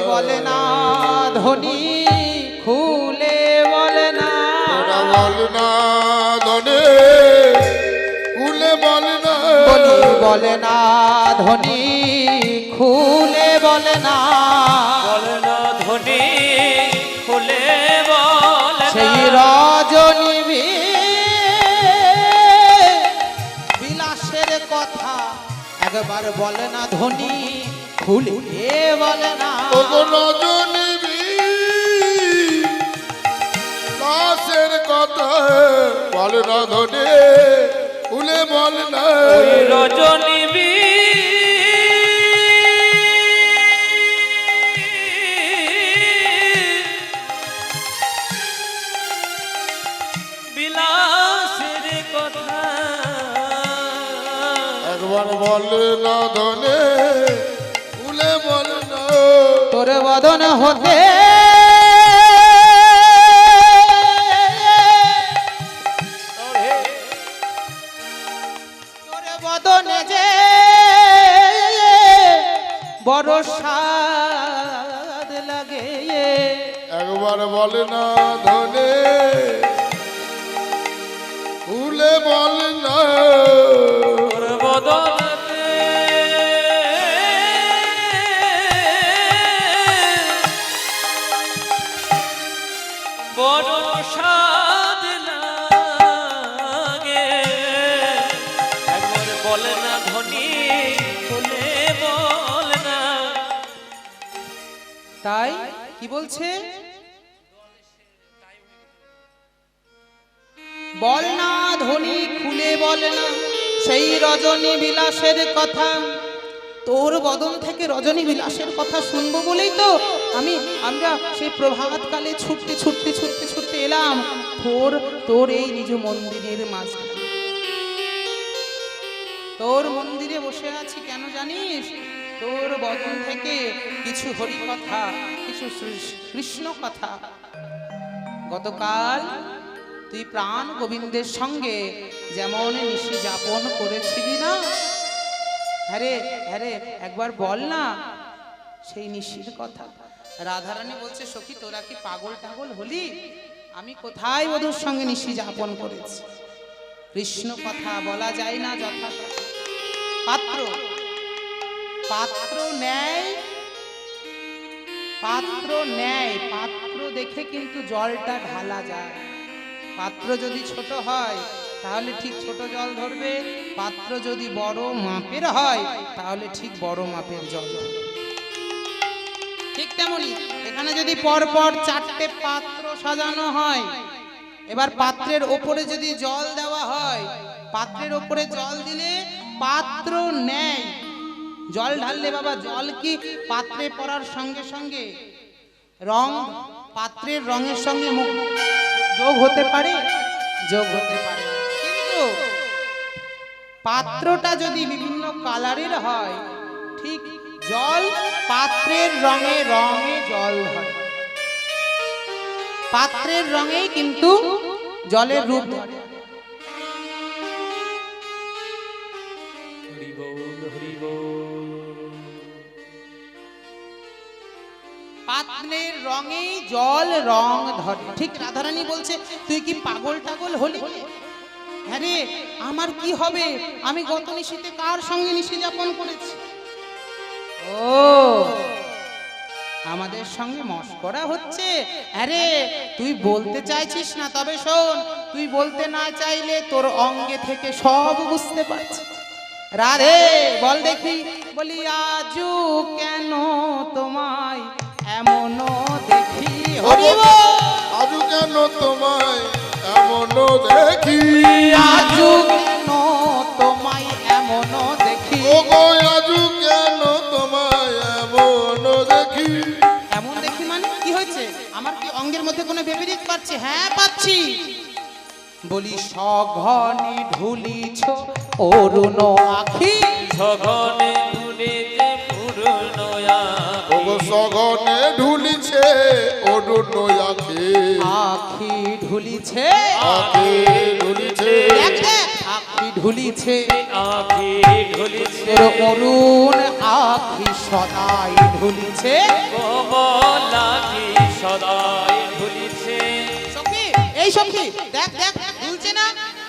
বলে না ধ্বনি খুলে বলে না, বল না ধনে কুলে বল না, বলে না ধ্বনি খুলে বলে না, বলে না ধ্বনি খুলে বলে না। সেই রজনী বিলাসের কথা একবার বলে না ধ্বনি খুলে বলে না। রজনী বিলাসের কথা বল না ধনে কুলে বল না, ওই রজনী বিলাসের কথা একবার বল না ধনে কুলে বল না। তোর বদন হতে তোর বদনে যে বড় স্বাদ লাগে, একবার বল না ধনে কুলে বল না, তোর বদনে বড় স্বাদ লাগে। একবার বলে না ধ্বনি খুলে বলে না। তাই কি বলছে? বল না ধ্বনি খুলে বল না সেই রজনী বিলাসের কথা। তোর বদন থেকে রজনী বিলাসের কথা শুনবো বলেই তো আমরা সেই প্রভাত কালে ছুটতে ছুটতে ছুটতে ছুটতে এলাম তোর এই নিজ মন্দিরের মাঝে। তোর মন্দিরে বসে আছি কেন জানিস? তোর বদন থেকে কিছু হরি কথা, কিছু কৃষ্ণ কথা। গতকাল তুই প্রাণ গোবিন্দের সঙ্গে যেমন নিশি যাপন করেছিলি না, হ্যাঁ রে একবার বল না সেই নিশির কথা। রাধারানী বলছে, সখী তোরা কি পাগল টাগল হলি? আমি কোথায় বধূর সঙ্গে নিশি যাপন করেছি? কৃষ্ণ কথা বলা যায় না যথা পাত্র পাত্র নেয়, পাত্র নেয়, পাত্র দেখে কিন্তু জলটা ঢালা যায়। পাত্র যদি ছোট হয় তাহলে ঠিক ছোট জল ধরবে, পাত্র যদি বড় মাপের হয় তাহলে ঠিক বড় মাপের জল ধরবে। ঠিক তেমনি এখানে যদি পরপর 4টে পাত্র সাজানো হয়, এবার পাত্রের ওপরে যদি জল দেওয়া হয়, পাত্রের ওপরে জল দিলে পাত্র নেয় জল ঢাললে বাবা জল কি পাত্রে পড়ার সঙ্গে সঙ্গে রং পাত্রের রঙের সঙ্গে যোগ হতে পারে? যোগ হতে পারে না। কিন্তু পাত্রটা যদি বিভিন্ন কালারের হয়, ঠিক জল পাত্রের রঙে রঙে জল ধরে, পাত্রের রঙেই কিন্তু জলের রূপ ধরে। হরি বল হরি বল। পাত্রের রঙেই জল রং ধরে। ঠিক রাধারানী বলছে, তুই কি পাগল টাগল হলি? হ্যাঁ রে, আমার কি হবে? আমি গত নিশীতে কার সঙ্গে নিশি যাপন করেছি? ও, আমাদের সঙ্গে মশকরা হচ্ছে। আরে তুই বলতে চাইছিস না, তবে শোন, তুই বলতে না চাইলে তোর অঙ্গে থেকে সব বুঝতে পারছি। রাধে বল দেখি, বলি আজু কেন তোমায় এমন দেখি। হরি বল। আজু কেন তোমায় এমন দেখি, আজু কেন তোমায় এমন দেখি। ও গো আজু কেন তোমায় এমন দেখি। এমন দেখি মানে কি হয়েছে? আমার কি অঙ্গের মধ্যে কোনো বিপরীত পাচ্ছে? হ্যাঁ পাচ্ছি। বলি সঘনে ঢুলিছ অরুণ আখি, সঘনে ঢুলিছে পূর্ণ ও গো সঘনে ঢুলিছে অরুণ আখি, আখি ঢুলিছে, আখি ঢুলিছে, দেখ দেখ, আখি ঢুলিছে, আখি ঢুলিছে, তোর অরুণ আখি সদাই ঢুলিছে। কোমল আখি সদাই ঢুলিছে। সখী, এই সখী, দেখ দেখ ঢুলছে না?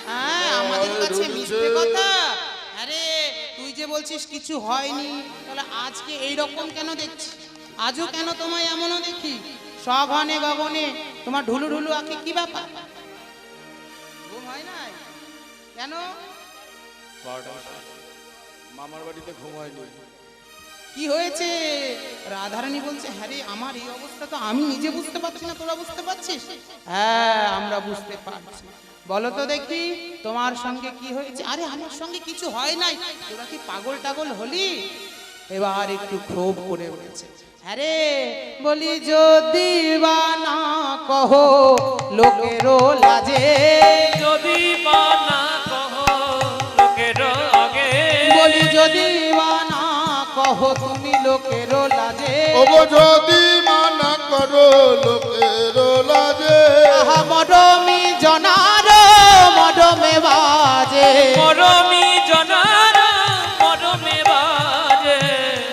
হ্যাঁ, আমাদের কাছে মিথ্যে কথা। আরে তুই যে বলছিস কিছু হয়নি, তাহলে আজকে এই রকম কেন দেখছি? আজও কেন তোমায় এমনও দেখি? সঘনে গগনে তোমার ঢুলু ঢুলু আঁকি, কি ব্যাপার? ঘুম হয় নাই কেন? মামার বাড়িতে ঘুম হয়নি। কি হয়েছে? রাধারানী বলছে, হ্যাঁ রে, আমার এই অবস্থা তো আমি নিজে বুঝতে পারছি না, তোরা বুঝতে পারছিস? হ্যাঁ, আমরা বুঝতে পারছি। বলো তো দেখি, তোমার সঙ্গে কি হয়েছে? আরে আমার সঙ্গে কিছু হয় নাই, তোরা কি পাগল টাগল হলি? এবার একটু ক্ষোভ করে উঠেছে। আরে বলি যদি বা না কহো লোকেরও লাজে, যদি মানা কহ লোকের আগে, বলি যদি বা না কহো তুমি লোকেরও লাজে, ও গো যদি মানা করো লোকের লাজে, আহা মরমি জনার মরমে বাজে, মরমি জনার মরমে বাজে,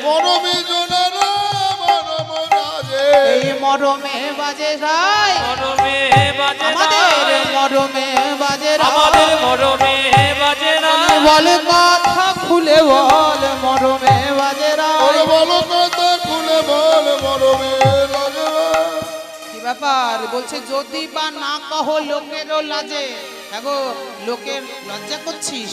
মরমে জনার মরম রাজে, এই মরমে বাজে রাই, মরমে বাজে আমাদের মরমে বাজে রাই। আমাদের মরমে বাজে না। বল কথা খুলে বল, মরমে বাজে রাই। ওরে বলো কথা খুলে বল মরমে রাজে। কি ব্যাপার? বলছে যদি বা না কহো লোকেরও লাজে। হ্যাঁ গো, লোকের লজ্জা করছিস?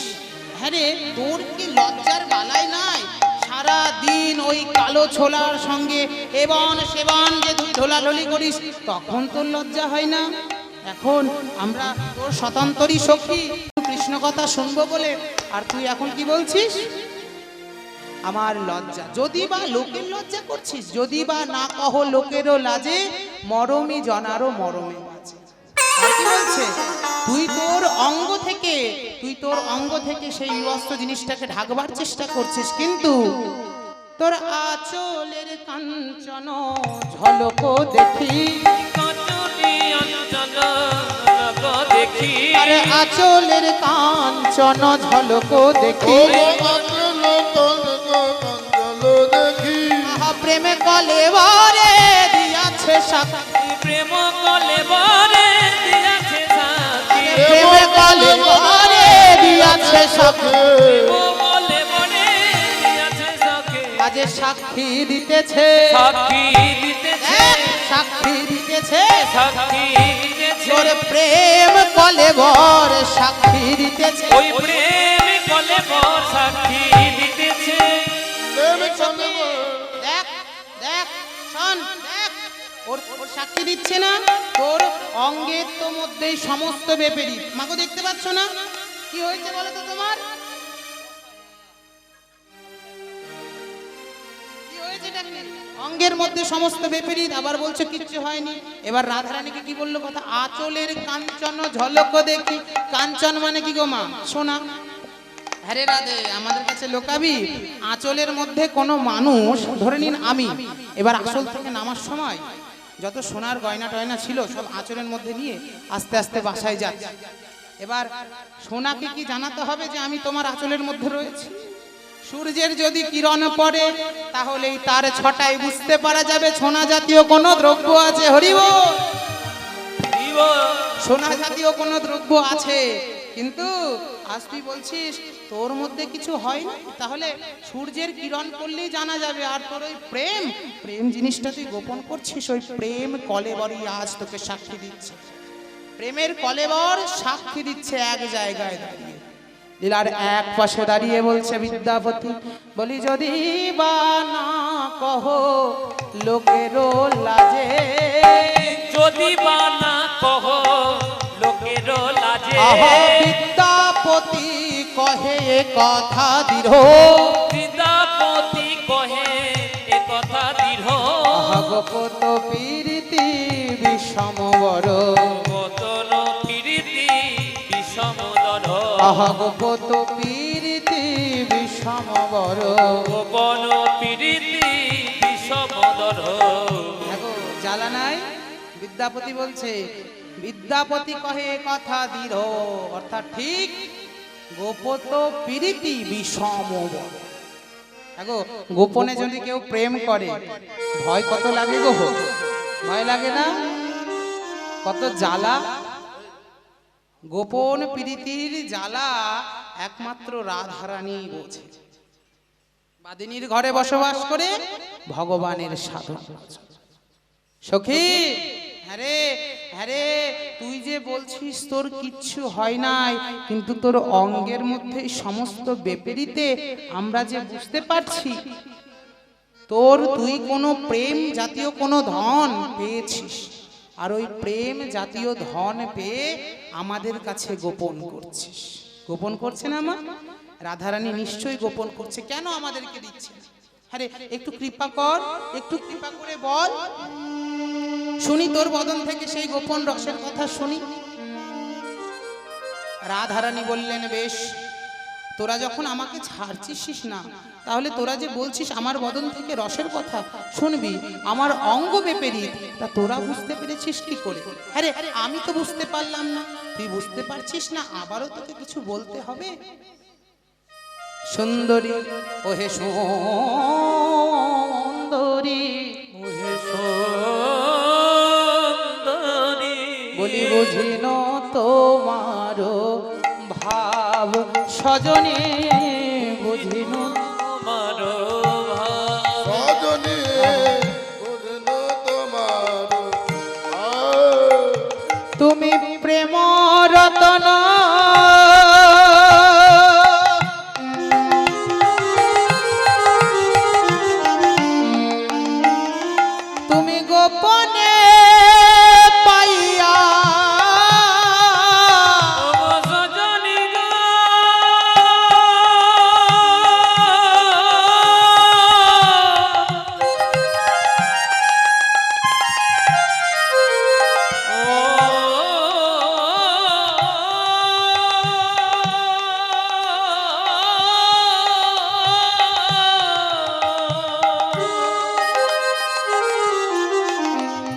হ্যাঁ রে, তোর কি লজ্জার বালাই নাই? সারা দিন ওই কালো ছোলার সঙ্গে এবন সেবন যে তুই ঢোলাঢলি করিস, তখন তোর লজ্জা হয় না? এখন আমরা তোর স্বতন্ত্রই সখী, কৃষ্ণ কথা শুনবো বলে, আর তুই এখন কি বলছিস? আমার লজ্জা। যদি বা লোকের লজ্জা করছিস, যদি বা না কহো লোকেরও লাজে, মরমি জনারও মরমে বাজে। আর কি বলছে? তুই তোর অঙ্গ থেকে সেই বিবস্ত্র জিনিসটাকে ঢাকবার চেষ্টা করছিস, কিন্তু তোর আঁচলের কাঞ্চন ঝলক দেখি, কাঁচনি অঞ্চল দেখি, আরে আঁচলের কাঞ্চন ঝলক দেখি, দেখি আহা প্রেমে কলে বারে দিয়াছে সাক্ষী, প্রেম কলে বরে দিয়াছে সাথী, প্রেমে কলে বারে দিয়াছে সাক্ষী, প্রেম কলে বরে দিয়াছে সাথী, আজ সাক্ষী দিতেছে, সাক্ষী দিতেছে, সাক্ষী দিতেছে, সাক্ষী দিতেছে, তোর প্রেম কলে বর সাক্ষী দিতেছে। ওই প্রেম কলে বর সাক্ষী দিতেছে। দেখ দেখ শোন, দেখ ওর ওর সাক্ষী দিচ্ছে না? তোর অঙ্গের তো মধ্যেই সমস্ত বেপেরি। মাগো দেখতে পাচ্ছ না? কি হয়েছে বলো তো তোমার? হয়েছেটা কি? অঙ্গের মধ্যে সমস্ত বিপরীত, আবার বলছো কিচ্ছু হয়নি। এবার রাধারানীকে কি বললো কথা, আঁচলের কাঞ্চন ঝলক দেখি। কাঞ্চন মানে কি গো মা? সোনা। হ্যাঁ রে রাধে, আমাদের কাছে লোকাবি। আঁচলের মধ্যে কোনো মানুষ, ধরে নিন আমি, এবার আঁচল থেকে নামার সময় যত সোনার গয়না টয়না ছিল সব আঁচলের মধ্যে নিয়ে আস্তে আস্তে বাসায় যাচ্ছে। এবার সোনাকে কি জানাতে হবে যে আমি তোমার আঁচলের মধ্যে রয়েছি? সূর্যের যদি কিরণ পড়ে তাহলেই তার ছটায় বুঝতে পারা যাবে সোনা জাতীয় কোনো দ্রব্য আছে। হরিব, সোনা জাতীয় কোনো দ্রব্য আছে। কিন্তু আজ তুই বলছিস তোর মধ্যে কিছু হয় না, তাহলে সূর্যের কিরণ পড়লেই জানা যাবে। আর তোর ওই প্রেম, প্রেম জিনিসটা তুই গোপন করছিস। ওই প্রেম কলেবরই আজ তোকে সাক্ষী দিচ্ছে। প্রেমের কলেবর সাক্ষী দিচ্ছে এক জায়গায় দাঁড়িয়ে। লীলার এক পাশে দাঁড়িয়ে বলছে বিদ্যাপতি, বলি যদি বা না কহো লোকেরও লাজে, যদি বা না কহো লোকের লাজে, আহা বিদ্যাপতি কহে এ কথা দৃঢ়, বিদ্যাপতি কহে এ কথা দৃঢ়, আহা গোপত প্রীতি বিষম বড়, কতন প্রীতি বিষম দর, আহা গোপত প্রীতি বিষম বড়। গোপন প্রীতি বিষম দর। দেখো জ্বালা নাই। বিদ্যাপতি বলছে, বিদ্যাপতি কহে এ কথা দৃঢ়, অর্থাৎ ঠিক, গোপত প্রীতি বিষম বড়। দেখো গোপনে যদি কেউ প্রেম করে ভয় কত লাগে গো, ভয় লাগে না? কত জ্বালা। গোপন প্রীতির জ্বালা একমাত্র রাধারানী বোঝে। বাদিনীর ঘরে বসবাস করে ভগবানের সাধন। সখী, হ্যাঁ রে, তুই যে বলছিস তোর কিচ্ছু হয় নাই, কিন্তু তোর অঙ্গের মধ্যে সমস্ত বিপরীতে আমরা যে বুঝতে পারছি তুই কোনো প্রেম জাতীয় কোনো ধন পেয়েছিস। আর ওই প্রেম জাতীয় ধন পেয়ে আমাদের কাছে গোপন করছিস। গোপন করছে না মা? রাধারানী নিশ্চয়ই গোপন করছে। কেন আমাদেরকে দিচ্ছে? আরে একটু কৃপা কর, একটু কৃপা করে বল, শুনি তোর বদন থেকে সেই গোপন রসের কথা শুনি। রাধারানী বললেন, বেশ, তোরা যখন আমাকে ছাড়ছিস না, তাহলে তোরা যে বলছিস আমার বদন থেকে রসের কথা শুনবি, আমার অঙ্গ বিপরীত, তা তোরা বুঝতে পেরেছিস কি করে? আরে আমি তো বুঝতে পারলাম না, তুই বুঝতে পারছিস না, আবারও তোকে কিছু বলতে হবে। সুন্দরী ওহে সুন্দরী, ওহে সুন্দরী, বলি বুঝিন তোমার ভাব সজনে, বুঝিন তোমার ভাব, সজনী বুঝল তোমার তুমি প্রেম রতন, তুমি গোপনে পাইয়া সজনী গো,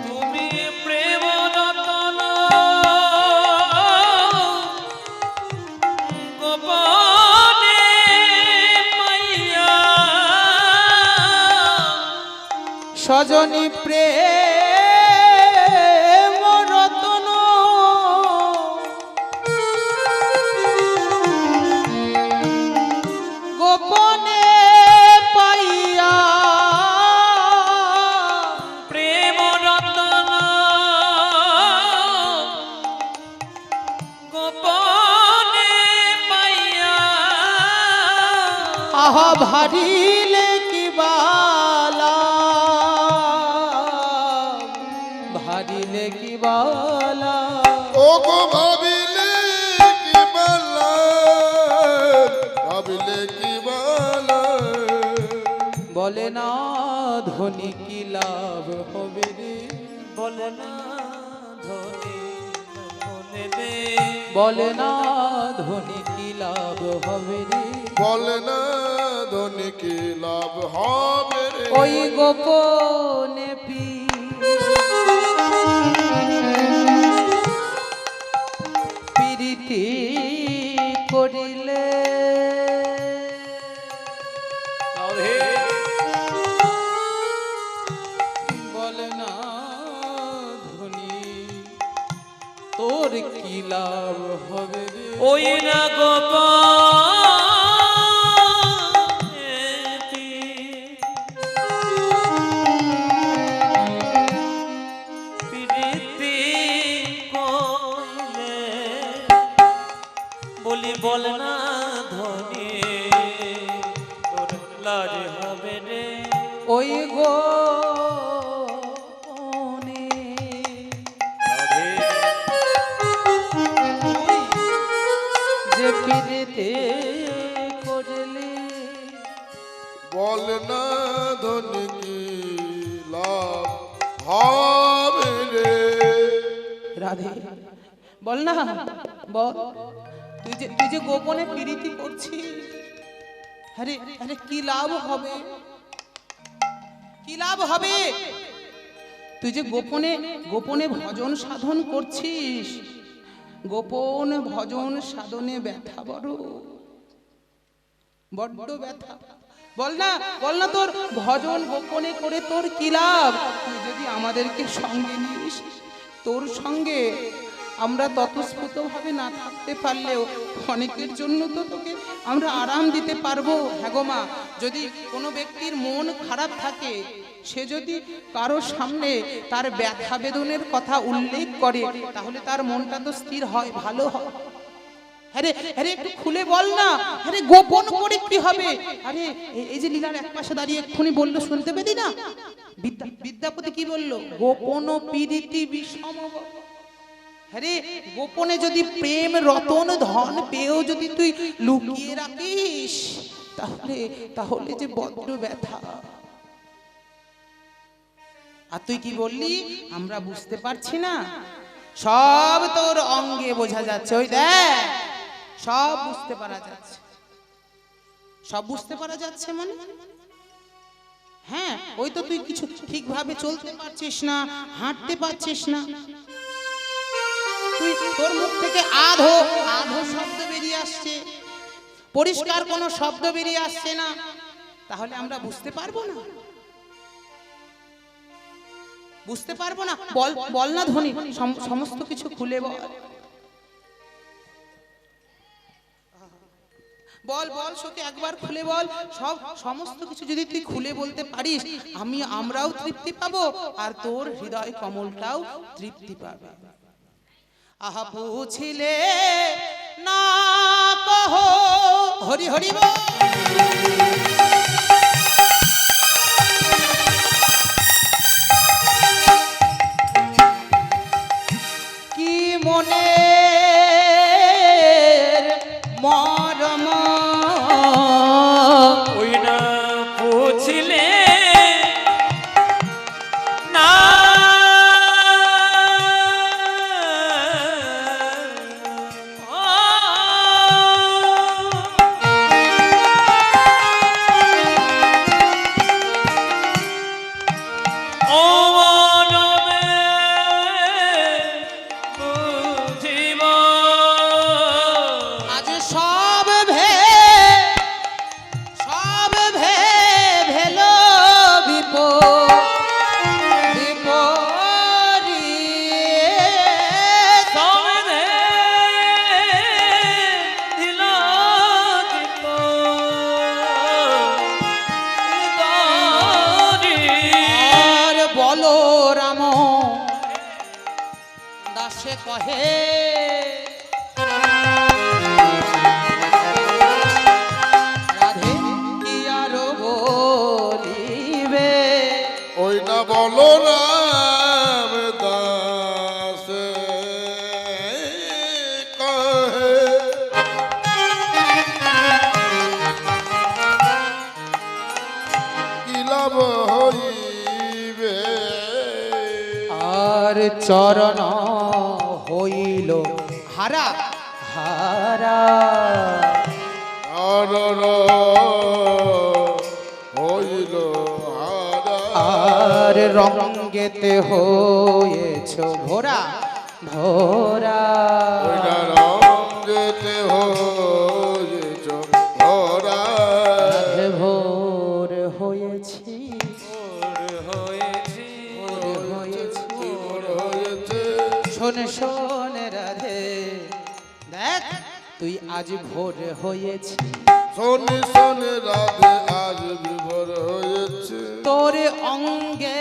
তুমি প্রেম রতন গোপনে পাইয়া, সজনী প্রেম রতন, গোপনে পাইয়া, প্রেম রতন গোপনে পাইয়া, আহা ভারিলে কি বালা, ভারিলে কি বালা, ও গো ভাবিলে কি বালা, ভাবিলে কি বালা, বলে না ধনী কি লাভ হবে রে, বলে না ধনী মনে দে, বলে না ধনী কি লাভ হবে রে, বলে না ধনী কি লাভ হবে রে, ওই গোপনে প্রীতি করিলে, রাধে বলে না ধনী তোর কি লাভ হবে রে, ওই না প্রীতি কইলে, বলি বল না ধনী তোর লাজ হবে রে, ওই গো যে পিড়িতে করলে, বলে না ধনী কি লাভ হবে রে, রাধে বল না, বল তুই যে গোপনে প্রীতি করছিস, আরে আরে কি লাভ হবে, কি লাভ হবে, তুই যে গোপনে গোপনে ভজন সাধন করছিস, গোপন ভজন সাধনে ব্যথা বড্ড ব্যথা, বল না তোর ভজন গোপনে করে তোর কি লাভ, তুই যদি আমাদেরকে সঙ্গে নিস, তোর সঙ্গে আমরা ততস্ফূর্ত ভাবে না থাকতে পারলেও অনেকের জন্য তো তোকে আমরা আরাম দিতে পারবো। হ্যাঁ গো মা, যদি কোনো ব্যক্তির মন খারাপ থাকে, সে যদি কারো সামনে তার ব্যথা বেদনের কথা উল্লেখ করে, তাহলে তার মনটা তো স্থির হয়, ভালো হয়। আরে আরে একটু খুলে বল না, আরে গোপন করে কি হবে, আরে এই যে লীলার এক পাশে দাঁড়িয়ে এক্ষুনি বললো, শুনতে পেলি না বিদ্যাপতি কি বললো, গোপন প্রীতি বিষম, আরে গোপনে যদি প্রেম রতন ধন পেয়েও যদি তুই লুকিয়ে রাখিস, তাহলে যে বড্ড ব্যথা। আর তুই কি বললি, আমরা বুঝতে পারছি না, সব তোর অঙ্গে বোঝা যাচ্ছে, ওই দেখ সব বুঝতে পারা যাচ্ছে, সব বুঝতে পারা যাচ্ছে মানে, হ্যাঁ ওই তো তুই কিছু ঠিকভাবে চলতে পারছিস না, হাঁটতে পারছিস না, তুই তোর মুখ থেকে আধো শব্দ বেরিয়ে আসছে, পরিষ্কার কোনো শব্দ বেরিয়ে আসছে না, তাহলে আমরা বুঝতে পারবো না, বুঝতে পারবো না, বল না ধনী, সমস্ত কিছু খুলে বল সখী, একবার খুলে বল, সমস্ত কিছু যদি তুই খুলে বলতে পারিস, আমরাও তৃপ্তি পাবো, আর তোর হৃদয় কমলটাও তৃপ্তি পাবে। আহা পুছিলে না কহ হরি হরি বল, কি মনের মরম, ওই না পুছিলে না দাসে কহে রাধে কি আর বলিবে, ওই না বলো না দাসে কহে, কি লাভ হই চরণ হইল হারা হারা আরর হইল হারা আর রঙ্গেতে হয়েছ ভোরা ভোরা ওইটা রঙ্গেতে হয়েছ ভরা ভোর হয়েছি হয়েছি ভোর হয়েছি হয়েছে শোন শোন রাধে দেখ তুই আজ ভোর হয়েছি শোনে শোনে রাধে আজ বিভোর হয়েছে তোর অঙ্গে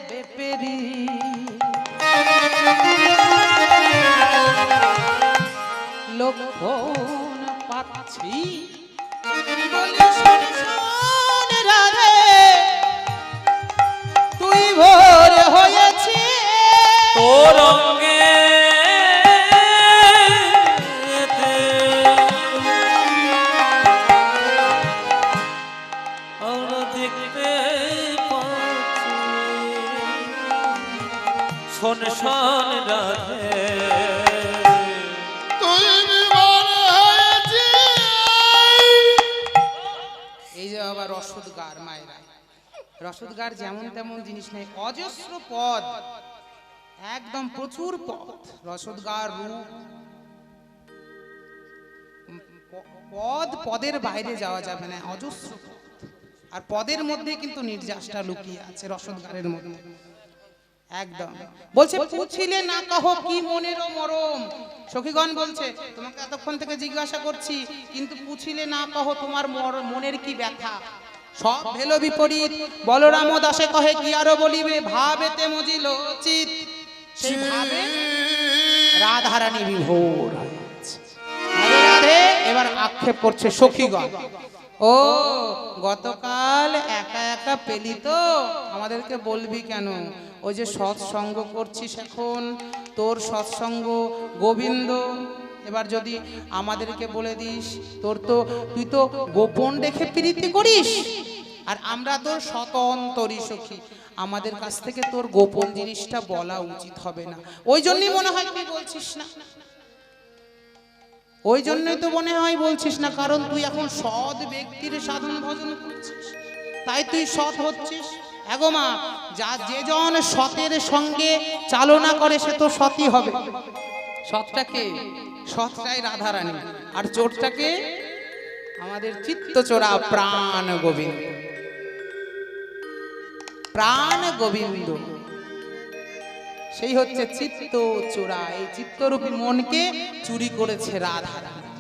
বেপেরি লক্ষণ পাচ্ছি বলি শোন শোন রাধে তুই ভোর হয়েছি তোর অঙ্গে আমরা দেখতে পাচ্ছি শোন শোন রাধে তুই বিভোর হয়েছিস এই যে বাবা রসদগার মায়েরা রসদগার যেমন তেমন জিনিস নেই অজস্র পদ একদম প্রচুর পদ রসদগার রূপ পদ পদের বাইরে যাওয়া যাবে না অজস্র পদ আর পদের মধ্যে কিন্তু নির্যাসটা লুকিয়ে আছে রসদগারের মধ্যে একদম বলছে পুছিলে না কহো কি মনেরও মরম সখীগণ বলছে তোমাকে এতক্ষণ থেকে জিজ্ঞাসা করছি কিন্তু পুছিলে না কহো তোমার মনের কি ব্যথা সব ভেলো বিপরীত বলরাম দাসে কহে কি আরো বলিবে ভাবেতে মজিল চিত সেই ভাবে রাধারানী বিভোর হয়েছে। রাধে রাধে এবার আক্ষেপ করছে সখীগণ ও গতকাল একা একা পেলি তো আমাদেরকে বলবি কেন ওই যে সৎসঙ্গ করছিস এখন তোর সৎসঙ্গ গোবিন্দ এবার যদি আমাদেরকে বলে দিস তুই তো গোপন রেখে প্রীতি করিস আর আমরা তোর স্বতন্ত্রী সখী আমাদের কাছ থেকে তোর গোপন জিনিসটা বলা উচিত হবে না ওই জন্যই মনে হয় তুই বলছিস না ওই জন্যই তো মনে হয় বলছিস না কারণ তুই এখন সৎ ব্যক্তির সাধন ভজন করছিস তাই তুই সৎ হচ্ছিস এগো মা যা যেজন সতের সঙ্গে চালনা করে সে তো সতই হবে সৎটাকে সৎটাই রাধারানী আর চোরটাকে আমাদের চিত্তচোরা প্রাণ গোবিন্দ প্রাণ গোবিন্দ সেই হচ্ছে চিত্ত চোরা এই চিত্তরূপী মনকে চুরি করেছে রাধারানী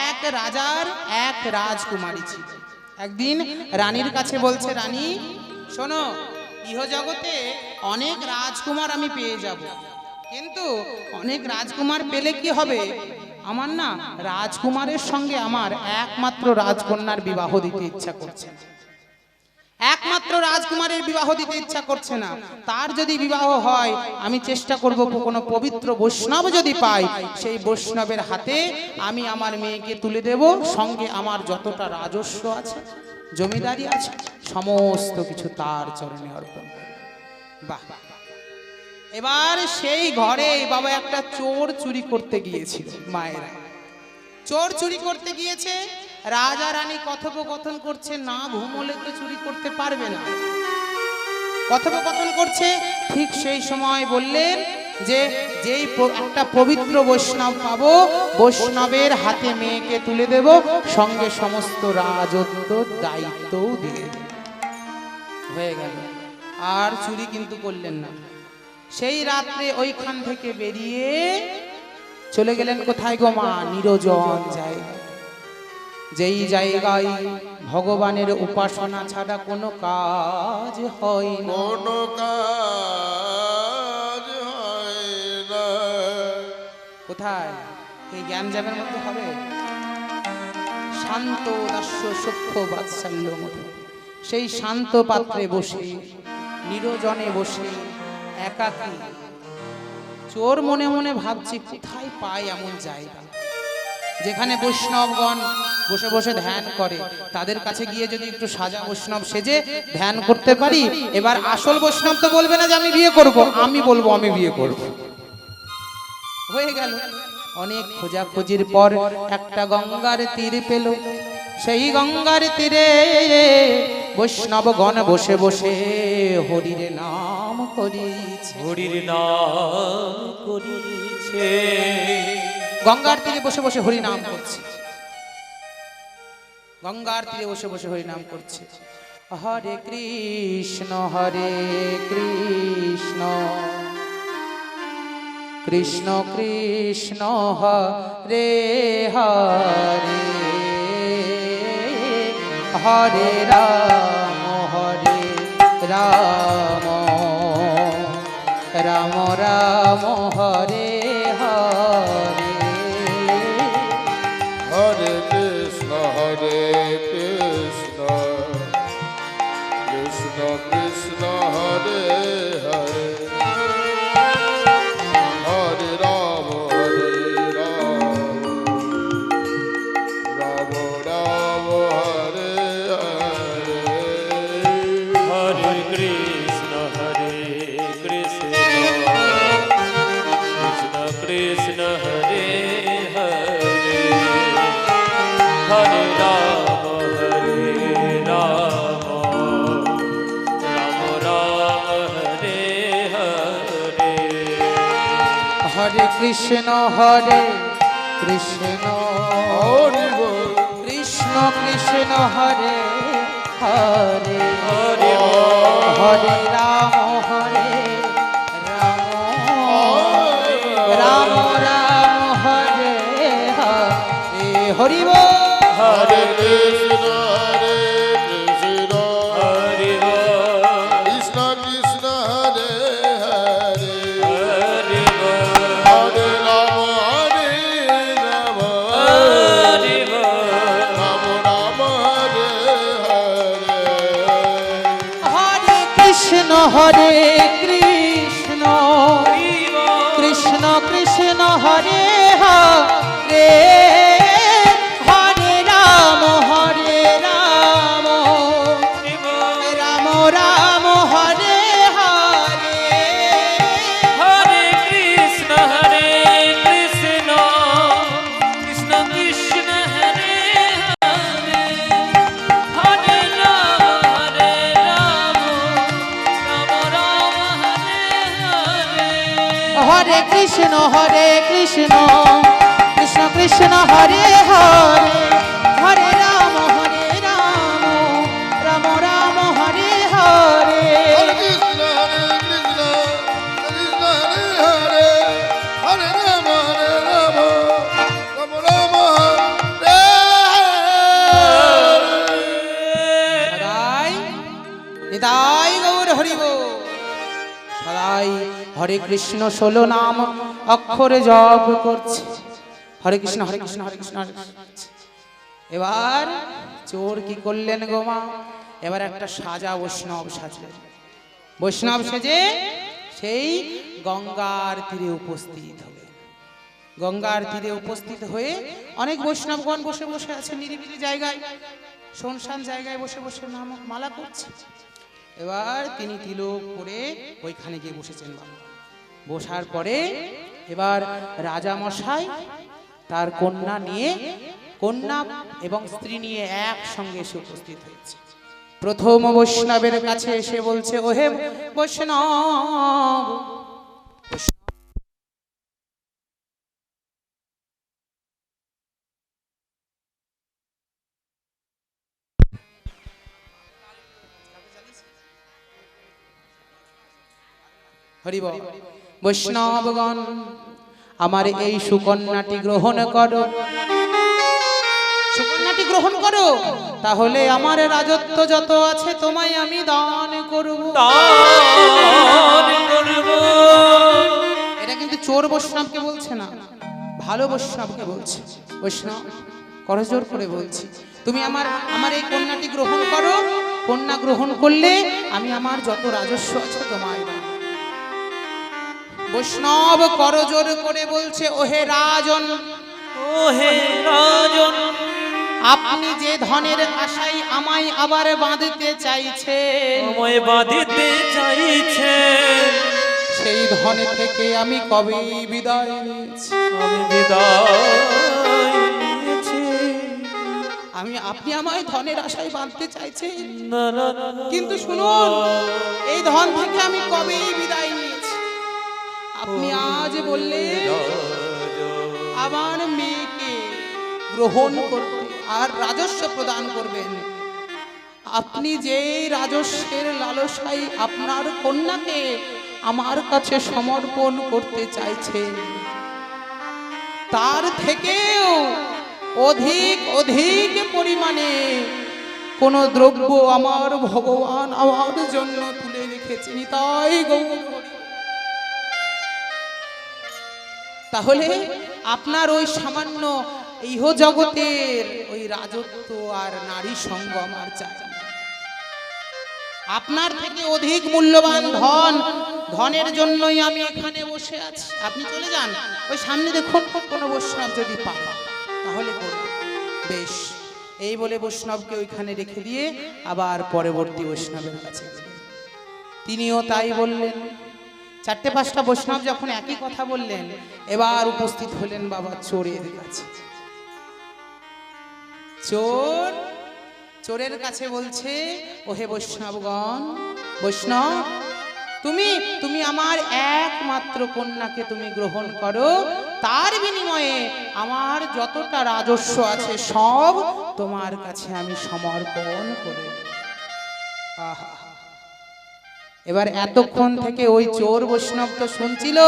এক রাজার এক রাজকুমারী ছিল একদিন রানীর কাছে বলছে রানী শোনো ইহজগতে অনেক রাজকুমার আমি পেয়ে যাব কিন্তু অনেক রাজকুমার পেলে কি হবে আমার না রাজকুমারের সঙ্গে আমার একমাত্র রাজকন্যার বিবাহ দিতে ইচ্ছা করছে না একমাত্র রাজকুমারের বিবাহ দিতে ইচ্ছা করছে না তার যদি বিবাহ হয় আমি চেষ্টা করব কোনো পবিত্র বৈষ্ণব যদি পাই সেই বৈষ্ণবের হাতে আমি আমার মেয়েকে তুলে দেব সঙ্গে আমার যতটা রাজস্ব আছে জমিদারি আছে সমস্ত কিছু তার চরণে অর্পণ বাহ এবার সেই ঘরে বাবা একটা চোর চুরি করতে গিয়েছিল মায়েরা চোর চুরি করতে গিয়েছে রাজা রানী কথোপকথন করছে না ঘুমোলে তো চুরি করতে পারবে না কথোপকথন করছে ঠিক সেই সময় বললেন যে যেই একটা পবিত্র বৈষ্ণব পাবো বৈষ্ণবের হাতে মেয়েকে তুলে দেব সঙ্গে সমস্ত রাজত্ব দায়িত্বও দিয়ে দেব হয়ে গেল আর চুরি কিন্তু করলেন না সেই রাত্রে ওইখান থেকে বেরিয়ে চলে গেলেন কোথায় গো মা নিরজন জায়গা যেই জায়গায় ভগবানের উপাসনা ছাড়া কোনো কাজ হয় না কোনো কাজ হয় না কোথায় এই জ্ঞানজামের মধ্যে হবে শান্ত দাস্য সূক্ষ্ম বাৎসল্য মধ্যে সেই শান্ত পাত্রে বসে নিরজনে বসে একাকী চোর মনে মনে ভাবছি কোথায় পাই এমন জায়গা যেখানে বৈষ্ণবগণ বসে বসে ধ্যান করে, তাদের কাছে গিয়ে যদি একটু সাজা বৈষ্ণব সেজে ধ্যান করতে পারি, এবার আসল বৈষ্ণব তো বলবে না যে আমি বিয়ে করব, আমি বলবো আমি বিয়ে করব। হয়ে গেল। অনেক খোঁজাখুঁজির পর একটা গঙ্গার তীর পেল। সেই গঙ্গার তীরে বৈষ্ণবগণ বসে বসে হরির নাম করিছে। হরির নাম করিছে। গঙ্গার তীরে বসে বসে হরি নাম করছে। গঙ্গার তীরে বসে বসে হরি নাম করছে। হরে কৃষ্ণ কৃষ্ণ কৃষ্ণ হরে হরে, হরে রাম রাম রাম হরে হরে। হরে কৃষ্ণ কৃষ্ণ কৃষ্ণ হরে হরে, হরে রাম রাম রাম হরে হরে। হরে কৃষ্ণ কৃষ্ণ কৃষ্ণ হরে হরে, হরে রাম রাম রাম হরে হরে। হরে কৃষ্ণ কৃষ্ণ হরি বল। কৃষ্ণ কৃষ্ণ হরে হরে, হরে হরে রাম রাম রাম হরে হরে। হরি বল। হরে কৃষ্ণ কৃষ্ণ হরে কৃষ্ণ কৃষ্ণ হরে হরে, হরে হরে রাম রাম হরে রাম রাম হরে হরে। হরে কৃষ্ণ কৃষ্ণ কৃষ্ণ কৃষ্ণ হরে হরে, হরে রাম রাম রাম হরে হরে। হরে কৃষ্ণ কৃষ্ণ কৃষ্ণ কৃষ্ণ হরে হরে, হরে রাম রাম রাম হরে হরে। হরে কৃষ্ণ কৃষ্ণ কৃষ্ণ কৃষ্ণ হরে হরে, হরে রাম রাম রাম হরে হরে। হরে কৃষ্ণ কৃষ্ণ কৃষ্ণ হরে হরে, হরে রাম রাম রাম হরে হরে। সদাই নিতাই গৌর হরি বল। সদাই হরে কৃষ্ণ 16 নাম অক্ষরে জপ করছে। হরে কৃষ্ণ হরে কৃষ্ণ হরে কৃষ্ণ হরে কৃষ্ণ। এবার চোর কি করলেন গো মা, এবার একটা সাজা বৈষ্ণব সাজলেন। বৈষ্ণব সেজে সেই গঙ্গার তীরে উপস্থিত হলেন। গঙ্গার তীরে উপস্থিত হয়ে অনেক বৈষ্ণবগণ বসে বসে আছে নিরিবিলি জায়গায়, শুনশান জায়গায় বসে বসে নাম মালা করছে। এবার তিনি তিলক করে ওইখানে গিয়ে বসেছেন। বসার পরে এবার রাজা মশাই তার কন্যা নিয়ে, কন্যা এবং স্ত্রী নিয়ে একসঙ্গে এসে উপস্থিত হয়েছে। প্রথম বৈষ্ণবের কাছে এসে বলছে, ওহে বৈষ্ণব, হরি বল। বৈষ্ণবগণ, আমার এই সুকন্যাটি গ্রহণ করো, সুকন্যাটি গ্রহণ করো, তাহলে আমার রাজত্ব যত আছে তোমায় আমি দান করব। দান করব। এটা কিন্তু চোর বৈষ্ণবকে বলছে না, ভালো বৈষ্ণবকে বলছে। বৈষ্ণব করজোর করে বলছি, তুমি আমার এই কন্যাটি গ্রহণ করো। কন্যা গ্রহণ করলে আমি আমার যত রাজস্ব আছে তোমায় দান। বৈষ্ণব করজোর করে বলছে, ওহে রাজন, ও হে রাজন আপনি যে ধনের আশায় আমায় আবার বাঁধতে চাইছেন, আমায় বাঁধিতে চাইছে, সেই ধন থেকে আমি কবে বিদায় নিয়েছি। আমি বিদায় নিয়েছি। আপনি আমায় ধনের আশায় বাঁধতে চাইছেন, না না না না। কিন্তু শুনুন, এই ধন থেকে আমি কবে বিদায় নিয়েছি। আপনি আজ বললেন আমার মেয়েকে গ্রহণ করতে আর রাজস্ব প্রদান করবেন। আপনি যে রাজস্বের লালসায় আপনার কন্যাকে আমার কাছে সমর্পণ করতে চাইছেন, তার থেকেও অধিক অধিক পরিমাণে কোন দ্রব্য আমার ভগবান আমার জন্য তুলে রেখেছেন, তাই গৌর হরি। তাহলে আপনার ওই সামান্য ইহ জগতের ওই রাজত্ব আর নারী সঙ্গ আমার চাই না। আপনার থেকে অধিক মূল্যবান ধনের জন্যই আমি এখানে বসে আছি। আপনি চলে যান, ওই সামনে দেখুন কোনো বৈষ্ণব যদি পান তাহলে করুন। বেশ, এই বলে বৈষ্ণবকে ওইখানে রেখে দিয়ে আবার পরবর্তী বৈষ্ণবের কাছে গেলেন। তিনিও তাই বললেন। চারটে পাঁচটা বৈষ্ণব যখন একই কথা বললেন, এবার উপস্থিত হলেন বাবা চোরের কাছে। চোরের কাছে বলছে, ওহে বৈষ্ণবগণ, বৈষ্ণব তুমি আমার একমাত্র কন্যাকে তুমি গ্রহণ করো, তার বিনিময়ে আমার যতটা রাজস্ব আছে সব তোমার কাছে আমি সমর্পণ করে দেব। আহা, এবার এতক্ষণ থেকে ওই চোর বৈষ্ণব তো শুনছিল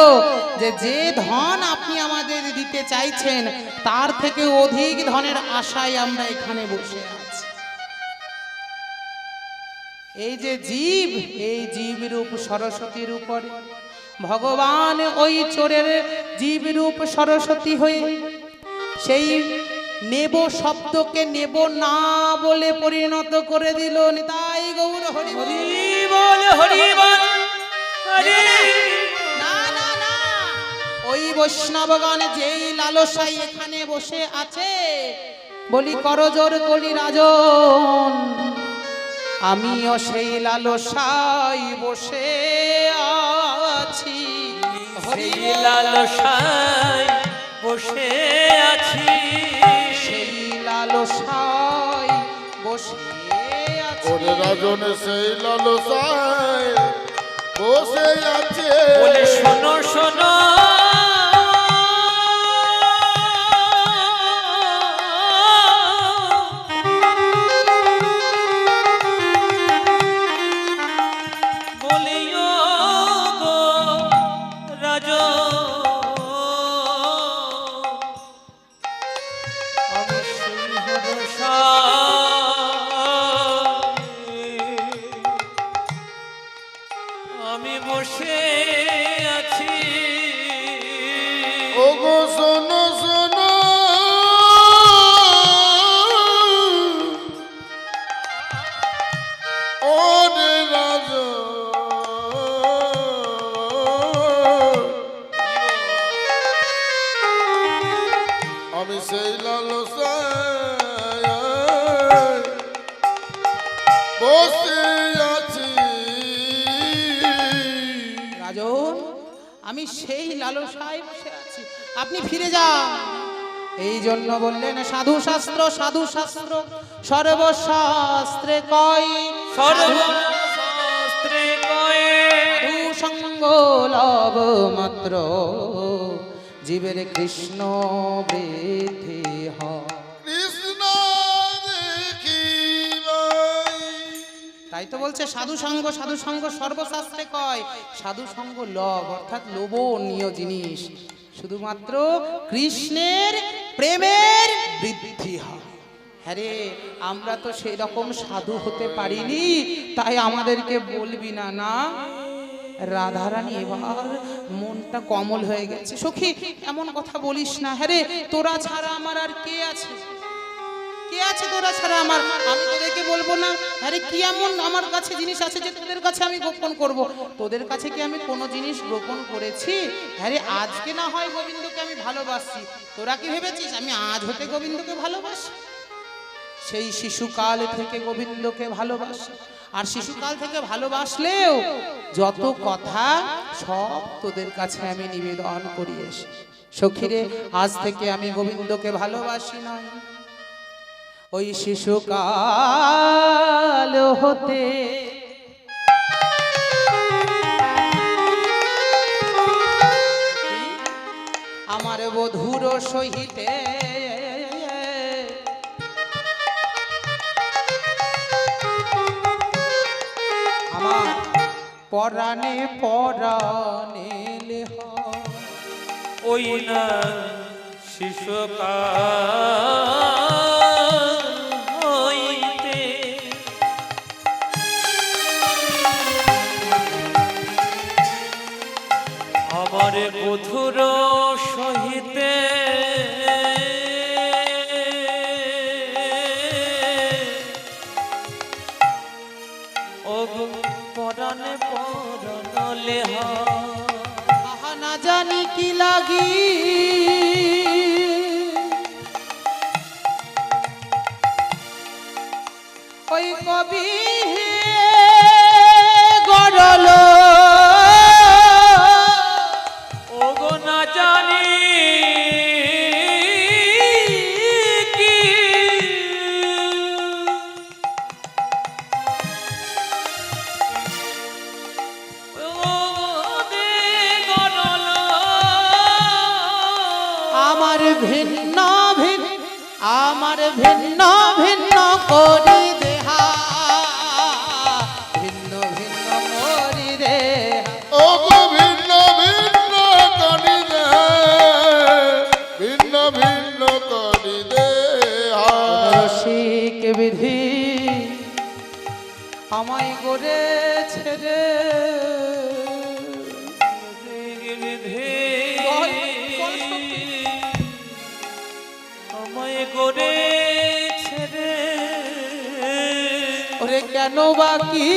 যে ধন আপনি আমাদের দিতে চাইছেন তার থেকে অধিক ধনের আশায় আমরা এখানে বসে আছি। এই যে জীব, এই জীব রূপ সরস্বতীর উপরে ভগবান ওই চোরের জীব রূপ সরস্বতী হয়ে সেই নেব শব্দকে নেব না বলে পরিণত করে দিল। নিতাই গৌর হরি হরি বল হরি বল হরি। না না না, ওই বৈষ্ণবগণ যেই লালসাই এখানে বসে আছে, বলি করজোর করি রাজন, আমিও সেই লালসাই বসে আছি। সেই লালসায় বসে আছি, সেই লালসাই বসে আছি। ওরে রাজন সেই লালসায় বসে আছে। বলে শোনো শোনো বলিও গো রাজন, আমি সেই ভরসায় আমি বসে আছি। ওগো শোনো শোনো, ওরে রাজন আমি সেই লালসায় বসে আছি। রাজন, আমি সেই লালসায় বসে আছি, আপনি ফিরে যান। এই জন্য বললেন সাধু শাস্ত্র সর্বশাস্ত্রে কয়, সর্বশাস্ত্রে কয়ে সাধু সঙ্গ লব মাত্র জীবের কৃষ্ণ বৃদ্ধি হয়। কৃষ্ণ দেখিবাই। তাই তো বলছে সাধু সঙ্গ সর্বশাস্ত্রে কয়, সাধু সঙ্গ লব অর্থাৎ লোভনীয় জিনিস, শুধুমাত্র কৃষ্ণের প্রেমের বৃদ্ধি হয়। হ্যাঁ রে, আমরা তো সেই রকম সাধু হতে পারিনি, তাই আমাদেরকে বলবি না। না রাধারানী, এবার মনটা কমল হয়ে গেছে। সখী, এমন কথা বলিস না। হ্যাঁ রে, তোরা ছাড়া আমার আর কে আছে? কে আছে তোরা ছাড়া আমার? আমি তোদেরকে বলবো না? আরে কি এমন আমার কাছে জিনিস আছে যে তোদের কাছে আমি গোপন করব? তোদের কাছে কি আমি কোনো জিনিস গোপন করেছি? আরে আজকে না হয় গোবিন্দকে আমি ভালোবাসি, তোরা কি ভেবেছিস আমি আজ হতে গোবিন্দকে ভালোবাসি? সেই শিশুকাল থেকে গোবিন্দকে ভালোবাসি, আর শিশুকাল থেকে ভালোবাসলেও যত কথা সব তোদের কাছে আমি নিবেদন করি এসে। সখীরে, আজ থেকে আমি গোবিন্দকে ভালোবাসি না, ওই শিশুকাল হতে আমার বধুর সহিতে আমার পরাণে পরাণে লেহ ওই না শিশুকাল হইতে আমার বধুর সহিতে ও পরাণে পরাণে আহা না জানি কি লাগি ওই কবি গড়ল ওগো না জানি কি ও দে গড়ল আমার ভিন্ন ভিন্ন আমার ভিন্ন ভিন্ন করি দেহা ভিন্ন ভিন্ন করি দেহা ও গো ভিন্ন ভিন্ন করি দে, ভিন্ন ভিন্ন করি দে রসিক বিধি আমায় গড়েছে রে আমায় গড়েছে রে ওরে কেন বাকি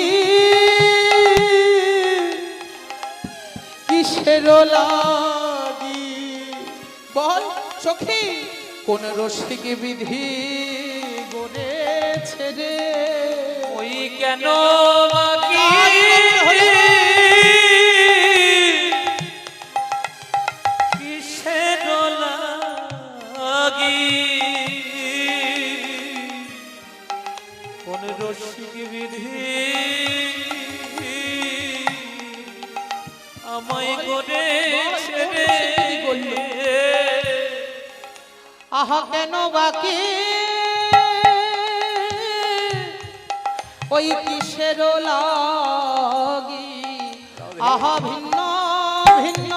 কিসের লাগি বল সখী, কোন রসিক বিধি গড়েছে রে ওই কেন বাকি কিসের লাগি কোন রসিক বিধি আমায় গড়েছে রে আহা কেন বাকি ওই কিসের লাগি আহা ভিন্ন ভিন্ন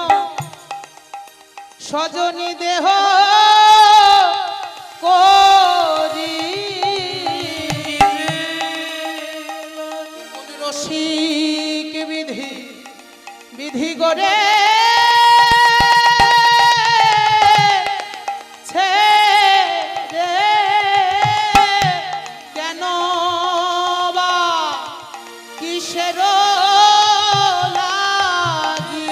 সজনী দেহ করি কোন রসিক বিধি বিধি গড়ে কেন বা কিসের লাগি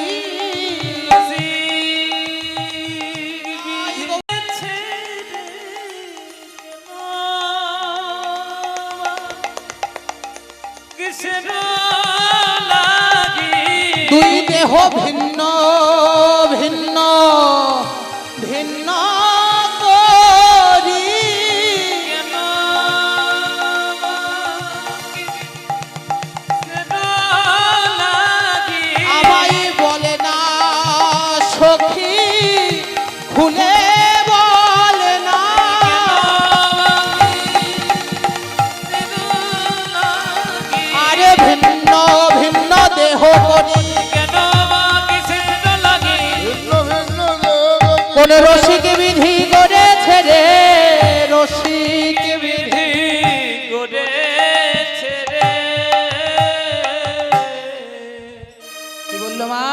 কিসের লাগি দুই দেহ ভিন্ন ভিন্ন ভিন্ন করি কেন লাগি আমায় বলে না সখী খুলে বলে না আরে ভিন্ন ভিন্ন দেহ করি কেন কিসের লাগি ভিন্ন ভিন্ন দেব কোন রসিক বিধি গড়েছে রে রসিক বিধি গড়েছে রে কি বললো মা?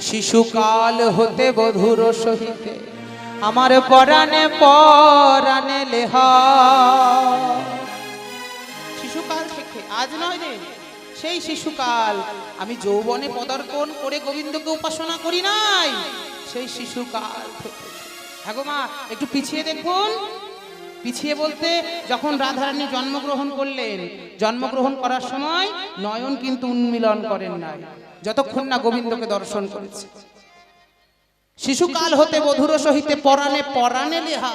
শিশুকাল হতে বধুর সহিতে আমার পরাণে পরাণে লেহা। শিশুকাল থেকে, আজ নয় রে, সেই শিশুকাল আমি যৌবনে পদার্পণ করে গোবিন্দকে উপাসনা করি নাই, সেই শিশুকাল থেকে। হ্যাঁ গো মা, একটু পিছিয়ে দেখুন। পিছিয়ে বলতে যখন রাধারানী জন্মগ্রহণ করলেন, জন্মগ্রহণ করার সময় নয়ন কিন্তু উন্মিলন করেন নাই যতক্ষণ না গোবিন্দকে দর্শন করেছে। শিশুকাল হতে বধুর সহিতে পরাণে পরাণে লেহা।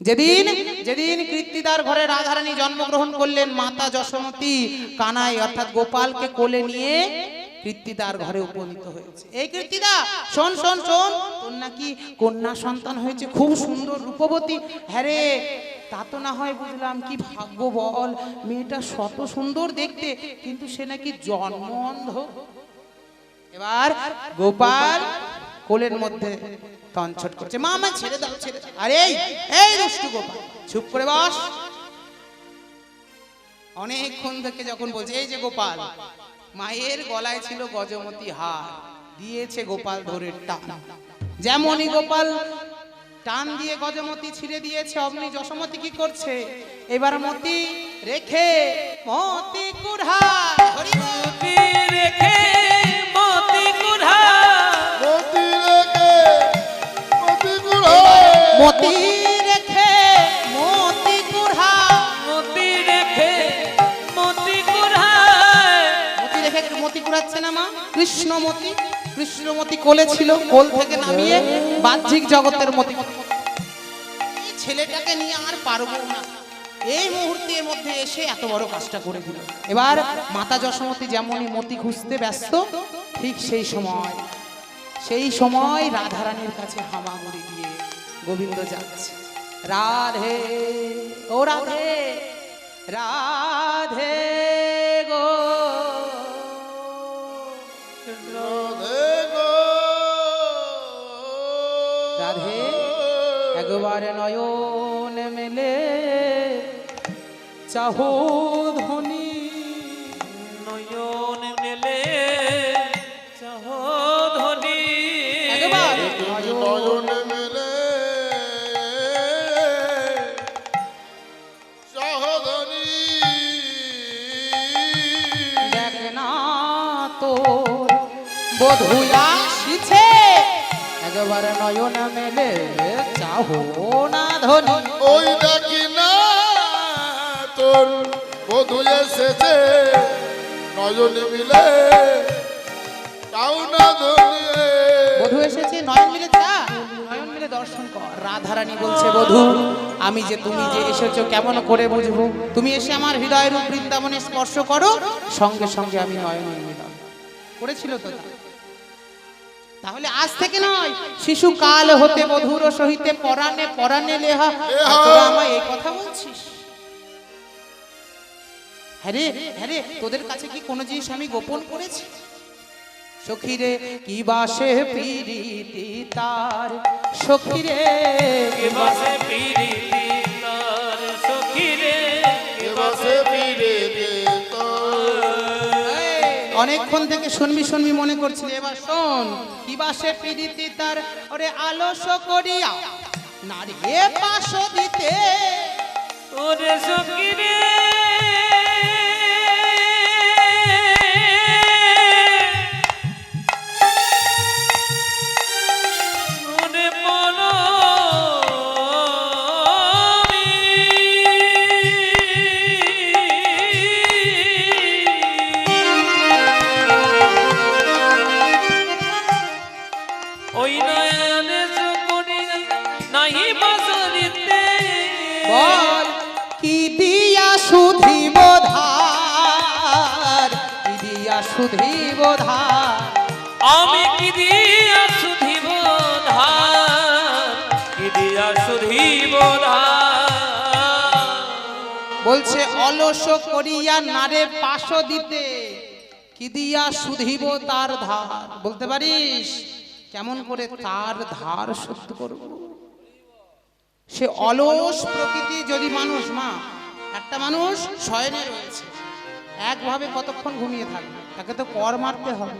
যেদিন যেদিন কীর্তিদার ঘরে রাধারানী জন্মগ্রহণ করলেন, মাতা যশোমতী কানাই অর্থাৎ গোপালকে কোলে নিয়ে কীর্তিদার ঘরে উপনীত হয়েছে। এই কীর্তিদা, শোন শোন শোন, তোর নাকি কন্যা সন্তান হয়েছে, খুব সুন্দর রূপবতী। হ্যাঁ রে, তা তো না হয় বুঝলাম, কি ভাগ্য বল, মেয়েটা শত সুন্দর দেখতে, কিন্তু সে নাকি জন্ম অন্ধ। এবার গোপাল কোলের মধ্যে তনছট করছে, মা মা ছেড়ে দাও ছেড়ে দাও। আরে এই দুষ্টু গোপাল, চুপ করে বস। অনেকক্ষণ থেকে যখন বলছে, এই যে গোপাল, মায়ের গলায় ছিল গজমতি হার, দিয়েছে গোপাল ধরে টান। যেমনই গোপাল টান দিয়ে গজমতি ছিঁড়ে দিয়েছে, অমনি যশোমতি কি করছে, এবার মতি রেখে মতি কুড়ায়। হরি বল। মতি রেখে মতি কুড়া, মতি রেখে মতি কুড়ায়। মতি রেখে মতি কুড়ায়। মতি রেখে মতি কুড়া। মতি রেখে মতি কুড়াচ্ছে না মা, কৃষ্ণমতি। কৃষ্ণমতি কোলে ছিল, কোল থেকে নামিয়ে বাহ্যিক জগতের মতি। এই ছেলেটাকে নিয়ে আর পারবো না, এই মুহূর্তের মধ্যে এসে এত বড় কাজটা করে দিল। এবার মাতা যশোমতী যেমনই মতি খুঁজতে ব্যস্ত, ঠিক সেই সময় রাধারানীর কাছে হামাগুড়ি দিয়ে গোবিন্দ যাচ্ছে। রাধে ও রাধে, রাধে গো রাধে গো। রাধে, একবার নয়ন মেলে চাহো ধ্বনি। নয়ন মেলে চাহ ধ্বনি। একবার নয়ন মেলে সহধনী। দেখ না তোর বধূ আসিছে, একবার নয়ন মেলে চাহো না ধ্বনি। ওই ডাকি না তোর বধূ এসেছে, নয়ন মিলে তাও না ধরিয়ে। বধূ এসেছে, নয়ন মিলে চা, নয়ন মিলে দর্শন কর। রাধারানী বলছে, বধূ আমি যে, তুমি যে এসেছো কেমন করে বুঝবো? তুমি এসে আমার হৃদয় রূপ বৃন্দাবনে স্পর্শ করো, সঙ্গে সঙ্গে আমি নয়ন মিলন করেছিল তো। তাহলে আজ থেকে নয়, শিশুকাল হতে বধূর সহিতে পরাণে পরাণে লেহা। আর তোরা আমায় এই কথা বলছিস? হ্যাঁ রে, তোদের কাছে কি কোনো জিনিস আমি গোপন করেছি? সখীরে কি বাসে প্রীতি তার, সখীরে কে বাসে প্রীতি তার, সখীরে কে বাসে প্রীতি তার। অনেকক্ষণ থেকে শুনবি মনে করছিলি, এবার শোন। কি বাসে প্রীতি তার, ওরে আলস করিয়া নারী পাশ দিতে। ওরে সখীরে ওরে মরমি। ওই নয়নে সকরি নাহি বাস দিতে। বল কি দিয়া সুধিব ধার, কি দিয়া সুধিব ধার। আমি কি দিয়া সুধিব ধার, কি দিয়া সুধিব ধার। বলছে অলস করিয়া নারে পাশ দিতে, কি দিয়া সুধিব তার ধার। বলতে পারিস কেমন করে তার ধার শোধ করব? সে অলস প্রকৃতি যদি মানুষ, মা একটা মানুষ শয়নে রয়েছে, একভাবে কতক্ষণ ঘুমিয়ে থাকবে? তাকে তো কর মারতে হবে।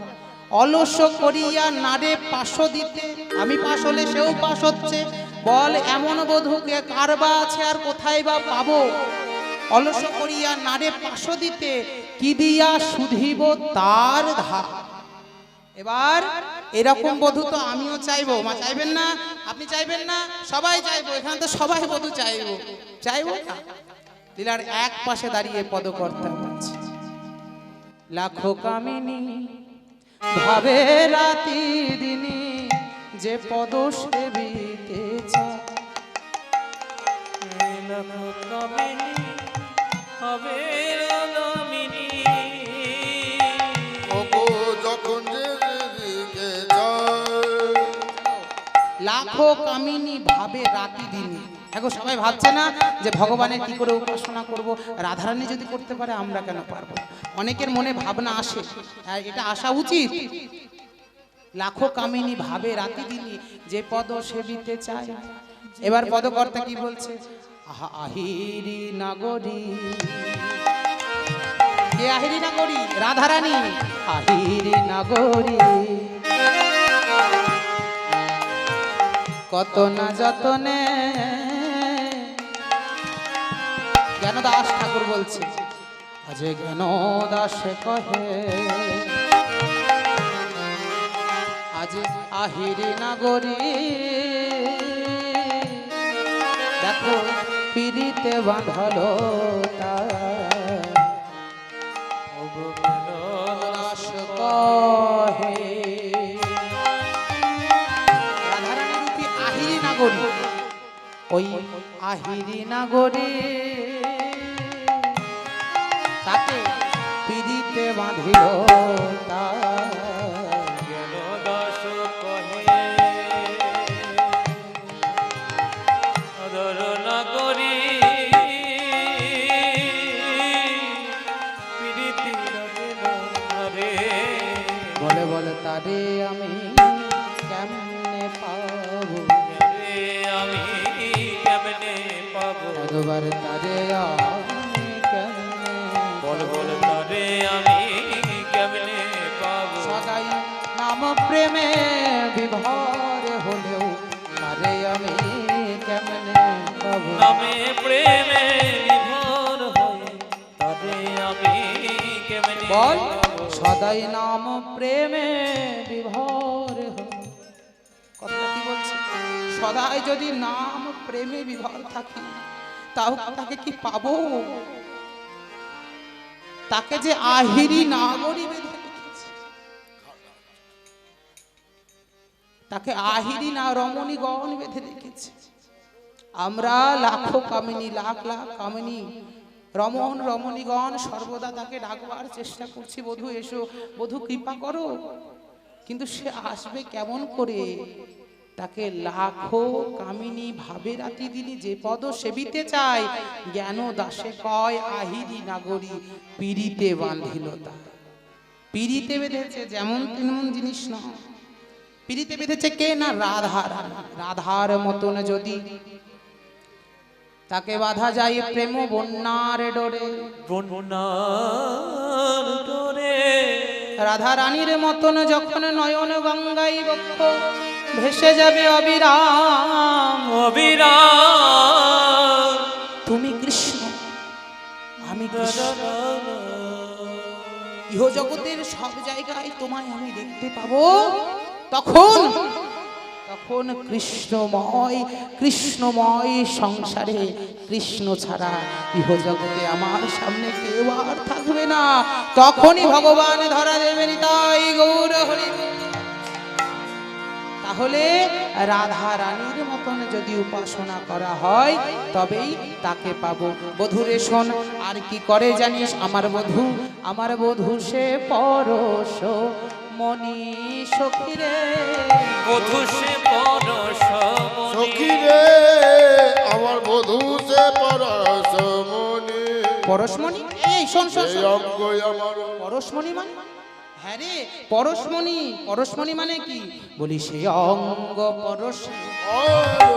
অলস করিয়া নারে পাশ দিতে, আমি পাশ হলে সেও পাশ হচ্ছে, বল এমন বধূকে কারবা আছে আর কোথায় বা পাবো? অলস করিয়া নারে পাশ দিতে, কি দিয়া শুধিব তার ধার। এবার এরকম বধূ তো আমিও চাইবো, মা চাইবেন না? আপনি চাইবেন না? সবাই চাইবো, এখানে তো সবাই বধূ চাইবো, চাইবো না? লীলার এক পাশে দাঁড়িয়ে পদকর্তা বলছে, লাখো কামিনী ভাবে রাতি দিনী, যে পদ সেবিতে চায়। লাখো কামিনী হবে রদামিনী, ওগো যখন যেদিকে যায়। লাখো কামিনী ভাবে রাতি দিনী। এখন সবাই ভাবছে না যে ভগবানের কি করে উপাসনা করব, রাধারানী যদি করতে পারে আমরা কেন পারবো? অনেকের মনে ভাবনা আসে, এটা আসা উচিত। লাখো কামিনী ভাবে রাতি দিনী, যে পদ সেবিতে চায়। এবার পদকর্তা কি বলছে, আহিরি নাগরী। কে আহিরি নাগরী? রাধারানী। আহিরি নাগরী কত না যতনে, জ্ঞানদাস ঠাকুর বলছে, আজ জ্ঞানদাস কহে, আজ আহিরি নাগরী দেখো পিড়িতে বাঁধলো তার। ওগো কেন দাস কহে, রাধারানী রূপী আহিরি নাগরী, ওই আহিরি নাগরী তাকে পিড়িতে বাঁধিল তার। জ্ঞান দাস কহে, আদর না করি প্রীতি লাগে না রে। বলে বলে তারে আমি কেমনে পাবো, রে আমি কেমনে পাবো, একবার তারে আমি কেমনে বল বল তারে আমি কেমনে পাবো। সদাই নাম প্রেমে বিভোর হলেও তারে আমি কেমনে পাবো। নামে প্রেমে বিভোর হয়ে তারে আমি কেমনে বল পাবো। সদাই নাম প্রেমে বিভোর হলেও, কথাটা কি বলছে? সদাই যদি নাম প্রেমে বিভোর থাকি, তাও তাকে কি পাবো? তাকে যে আহিরি নাগরী বেঁধে রেখেছে, তাকে আহিরি না রমণীগণ বেঁধে রেখেছে। আমরা লাখো কামিনী, লাখ লাখ কামিনী রমণ রমণীগণ সর্বদা তাকে ডাকবার চেষ্টা করছি, বধূ এসো, বধূ কৃপা করো, কিন্তু সে আসবে কেমন করে? তাকে লাখো কামিনী ভাবে রাতি দিনী, যে পদ সেবিতে চায়। জ্ঞান দাসে কয় আহিরি নাগরী পিড়িতে বাঁধিল তার। পিড়িতে বেঁধেছে, যেমন তেমন জিনিস না, পিড়িতে বেঁধেছে কে না? রাধার। রাধার মতন যদি তাকে বাধা যায় প্রেম বন্যার ডোরে, বন্যার ডোরে রাধা রানীর মতন যখন নয়ন গঙ্গাই বক্ষ ভেসে যাবে অবিরাম, অবিরাম তুমি কৃষ্ণ আমি কৃষ্ণ, ইহ জগতের সব জায়গায় তোমায় আমি দেখতে পাবো। তখন তখন কৃষ্ণময় কৃষ্ণময় সংসারে কৃষ্ণ ছাড়া ইহ জগতে আমার সামনে কেউ আর থাকবে না। তখনই ভগবান ধরা দেবেন, তাই গৌর হরি। তাহলে রাধা রানীর মতন যদি উপাসনা করা হয় তবেই তাকে পাবো। বধূরে শোন, আর কি করে জানিস? আমার বধূ সে পরশ মনি সখীরে, বধূ সে পরশ মনি। সখী রে আমার বধূ সে পরশমণি। পরশমণি, এই শোন শোন এই শোন। অঙ্গ আমার পরশমণি মানে? হ্যাঁ রে, পরশমণি। পরশমণি মানে কি? বলি সে অঙ্গ পরশ,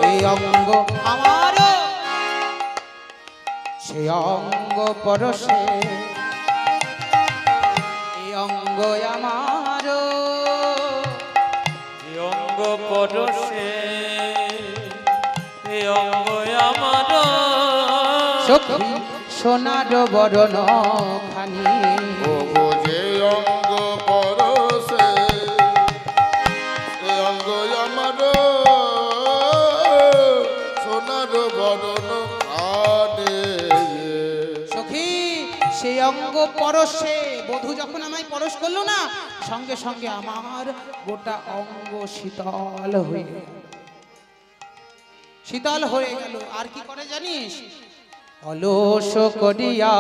এই অঙ্গ আমার, সে অঙ্গ পরশে এই অঙ্গ আমার। সখী সোনার বরণ খানি ওগো যে অঙ্গ পরশে সে অঙ্গ আমার সোনার বরণ খানে। সখী সেই অঙ্গ পরশে বধূ যখন আমায় পরশ করলো না, সঙ্গে সঙ্গে আমার গোটা অঙ্গ শীতল হয়ে গেল। আর কি করে জানিস? অলস করিয়া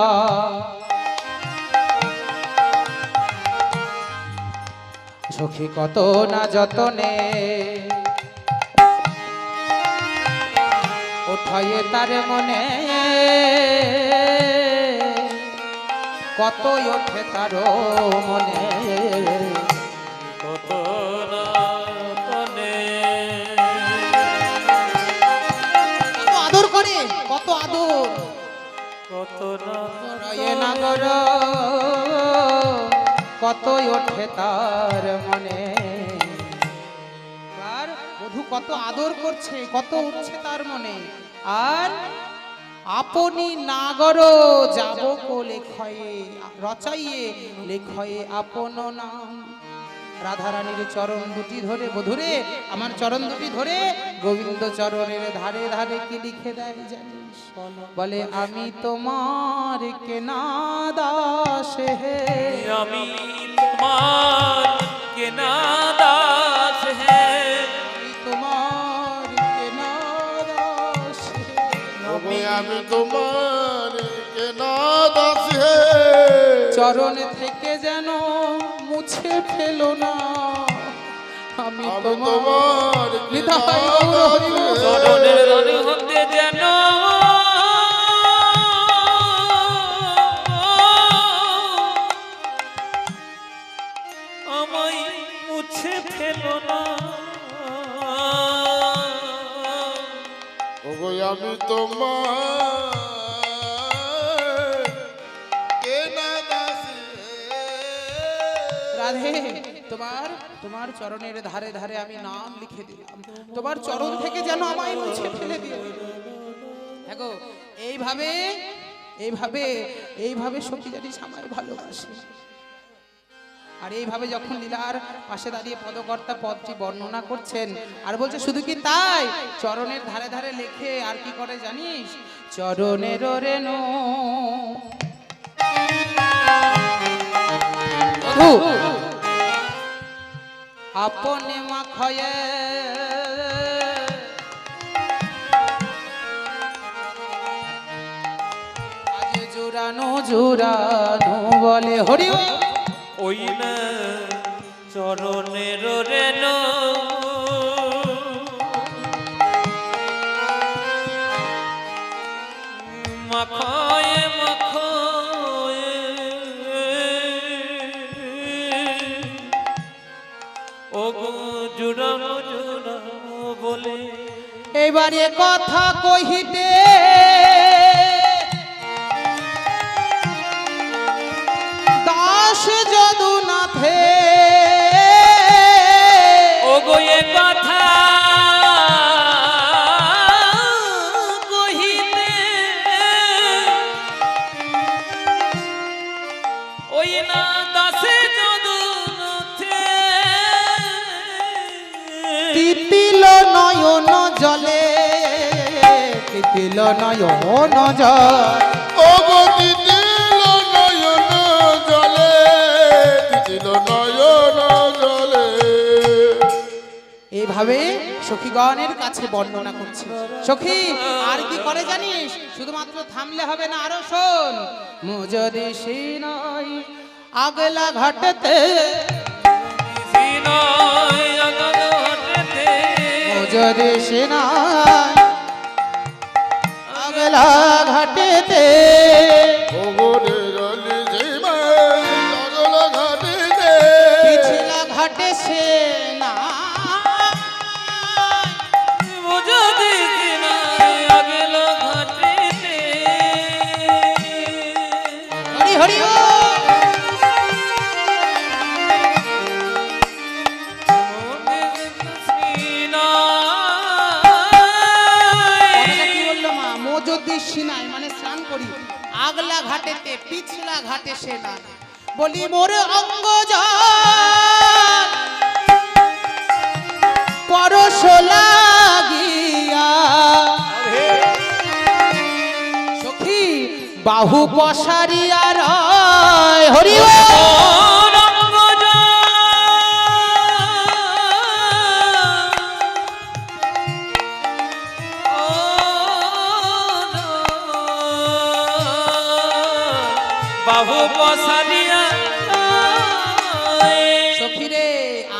সখী কত না যতনে ওঠায়ে তার মনে, কত ওঠে তার মনে, কত না তনে কত আদর করে, কত আদর কত না রয়ে নাগর, কত ওঠে তার মনে। আর বধূ কত আদর করছে, কত উঠছে তার মনে। আর আপনি নাগর যাব কো লেখয়ে রচাইয়ে লেখয়ে আপন নাম। রাধারানীর চরণ দুটি ধরে, বধুরে আমার চরণ দুটি ধরে গোবিন্দ চরণের ধারে ধারে কি লিখে দেয় জানিস? বলে আমি তোমার কেনা দাস হে, আমি তোমার কেনা দাস হে, আমি তোমার কেনা দাস হে। ওগো আমি তোমার কেনা দাস হে, চরণ থেকে যেন মুছে ফেলো না, আমি আমি তোমার তোমার নিতাই কেনা গৌর দাস হরি বল। হে। চরণের ধরে হতে যেন আমায় মুছে ফেলো না। ওগো আমি তোমার কেনা দাস হে। রাধে তোমার তোমার চরণের ধারে ধারে আমি নাম লিখে দিলাম, তোমার চরণ থেকে যেন আমায় মুছে ফেলে দিও। হ্যাঁ গো, এইভাবে এইভাবে এইভাবে সখী জানিস আমায় ভালোবাসে। আর এইভাবে যখন লীলার পাশে দাঁড়িয়ে পদকর্তা পদটি বর্ণনা করছেন, আর বলছে শুধু কি তাই, চরণের ধারে ধারে লেখে আর কি করে জানিস? চরণের রেণু বধূ আপনে মাখয়ে আজ জুরানো জুরানো বলে হরি বল। ওই না চরণের রেণু মাখয়ে মাখয়ে ওগো জুড়ানো জুড়ানো বলে। এইবারে কথা কহিতে দাস যদুনাথে ওগো এ কথা কহিতে ওই না দাসে যদুনাথে তিতিল নয়ন জলে, তিতিল নয়ন জল, ওগো তিতিল নয়ন জলে, তিতিল নয়ন জলে। এইভাবে সখীগণের কাছে বর্ণনা করছে। সখী আর কি করে জানিস? শুধুমাত্র থামলে হবে না, আরো শোন। মুজদি সিনাই আগলা ঘাটতে, সিনাই আগল হটেতে মুজদি সিনাই আগলা ঘাটতে, ওগো রে রলি ঝিমাই আগল ঘাটিতে, পিছলা ঘাটে সে না যদি সিনাই আগল ঘটেতে হরি হরি ও। কথাটা কি বললো মা? মোজদি সিনাই মানে স্নান করি, আগলা ঘাটেতে পিছলা ঘাটে সে না, বলি মোর অঙ্গ পরশ লাগিয়া সখী বাহু পসারিয়া রয় হরি বাহু পসারিয়া সখী রে,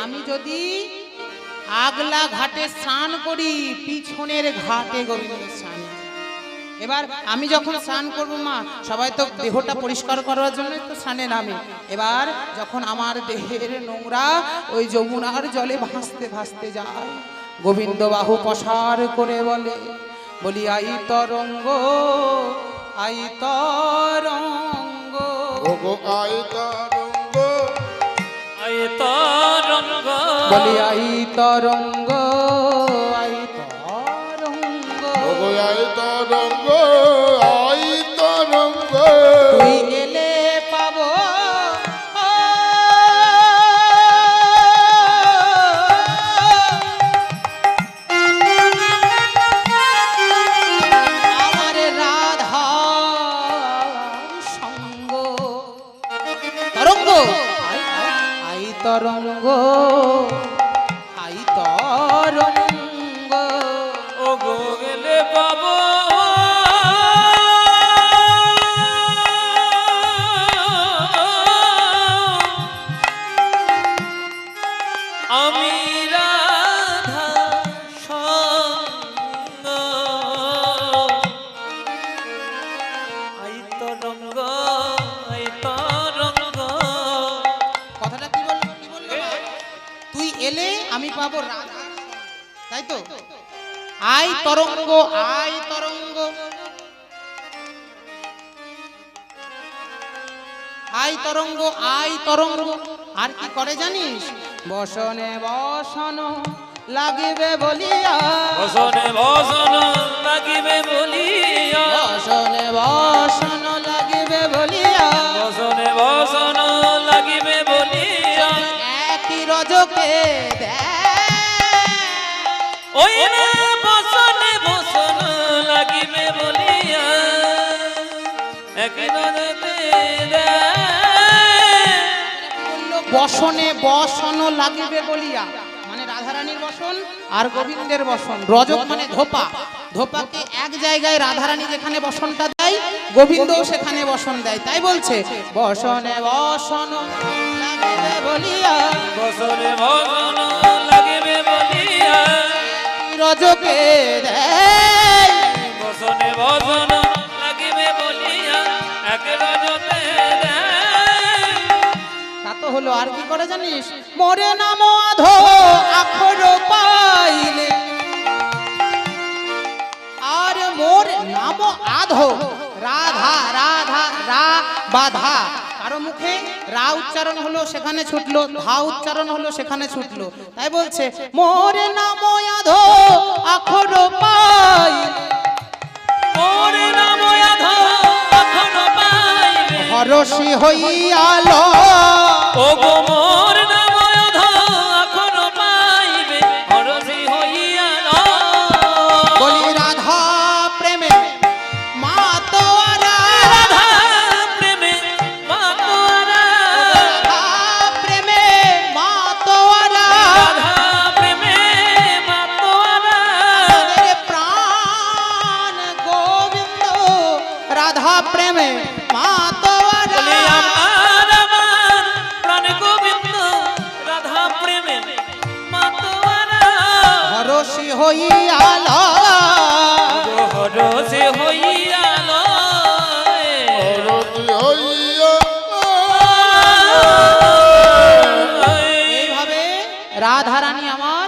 আমি যদি আগলা ঘাটে স্নান করি, পিছনের ঘাটে গোবিন্দের স্নান। এবার আমি যখন স্নান করবো মা, সবাই তো দেহটা পরিষ্কার করার জন্য তো স্নানে নামে। এবার যখন আমার দেহের নোংরা ওই যমুনার জলে ভাসতে ভাসতে যায়, গোবিন্দ বাহু প্রসার করে বলি আই তরঙ্গ, আই তরঙ্গ, ওগো আই তরঙ্গ, আই তরঙ্গ, বলি আই তরঙ্গ, আই তরঙ্গ, ওগো আই তরঙ্গ, আই তরঙ্গ, তুই এলে পাবো আমার রাধার সঙ্গ। তরঙ্গ আই আই তরঙ্গ, আই তরঙ্গ, ও গো গেলে পাবো আমি রাধা সঙ্গ, আই তরঙ্গ, আই তরঙ্গ। কথাটা কি বললো মা? তুই এলে আমি পাবো রাধা, তাই তো? আই তরঙ্গ, আই তরঙ্গ, আই তরঙ্গ, আই তরঙ্গ। আর কি করে জানিস? বসনে বসন লাগিবে বলিয়া, বসনে বসন লাগিবে বলিয়া, বসনে বসন লাগিবে বলিয়া, বসনে বসন লাগিবে বলিয়া, একই রজকে ওই না বসনে বসন লাগিবে বলিয়া, একই নদতে বসনে বসন লাগিবে বলিয়া, মানে রাধারানীর বসন আর গোবিন্দের বসন। রজক মানে ধোপা, ধোপাকে এক জায়গায় রাধারানী যেখানে বসনটা দেয়, গোবিন্দও সেখানে বসন দেয়। তাই বলছে বসনে বসন লাগিবে বলিয়া, বসনে বসন লাগিবে বলিয়া, রজকে দেয়, বসনে বসন লাগিবে বলিয়া, এক রজতে তা তো হলো। আর কি করে জানিস? মোরে নাম আধো আখর পাইলে, আর মোর নাম আধো, রাধা রাধা রা বাধা, কারো মুখে রা উচ্চারণ হলো সেখানে ছুটলো, ধা উচ্চারণ হলো সেখানে ছুটলো। তাই বলছে মোর নাম আধো আখর পাইলে, মোর নাম আধো আখর পাইলে, হরষি হইয়াল, ও গো মোর নাম আধো আখর পাইবে, হরষি হইয়াল, বলি রাধা প্রেমে মা তোরা, রাধা প্রেমে মা তোরা, রাধা প্রেমে মা তোরা, রাধা প্রেমে মা তোরা, আমাদের প্রাণ গোবিন্দ রাধা প্রেমে মা তোরা, বলি আমার আমার প্রাণ গোবিন্দ রাধা প্রেমে মা তোরা, হরষি হইয়াল, হরষে হইয়াল, রতি হইয়া এইভাবে রাধারানী আমার,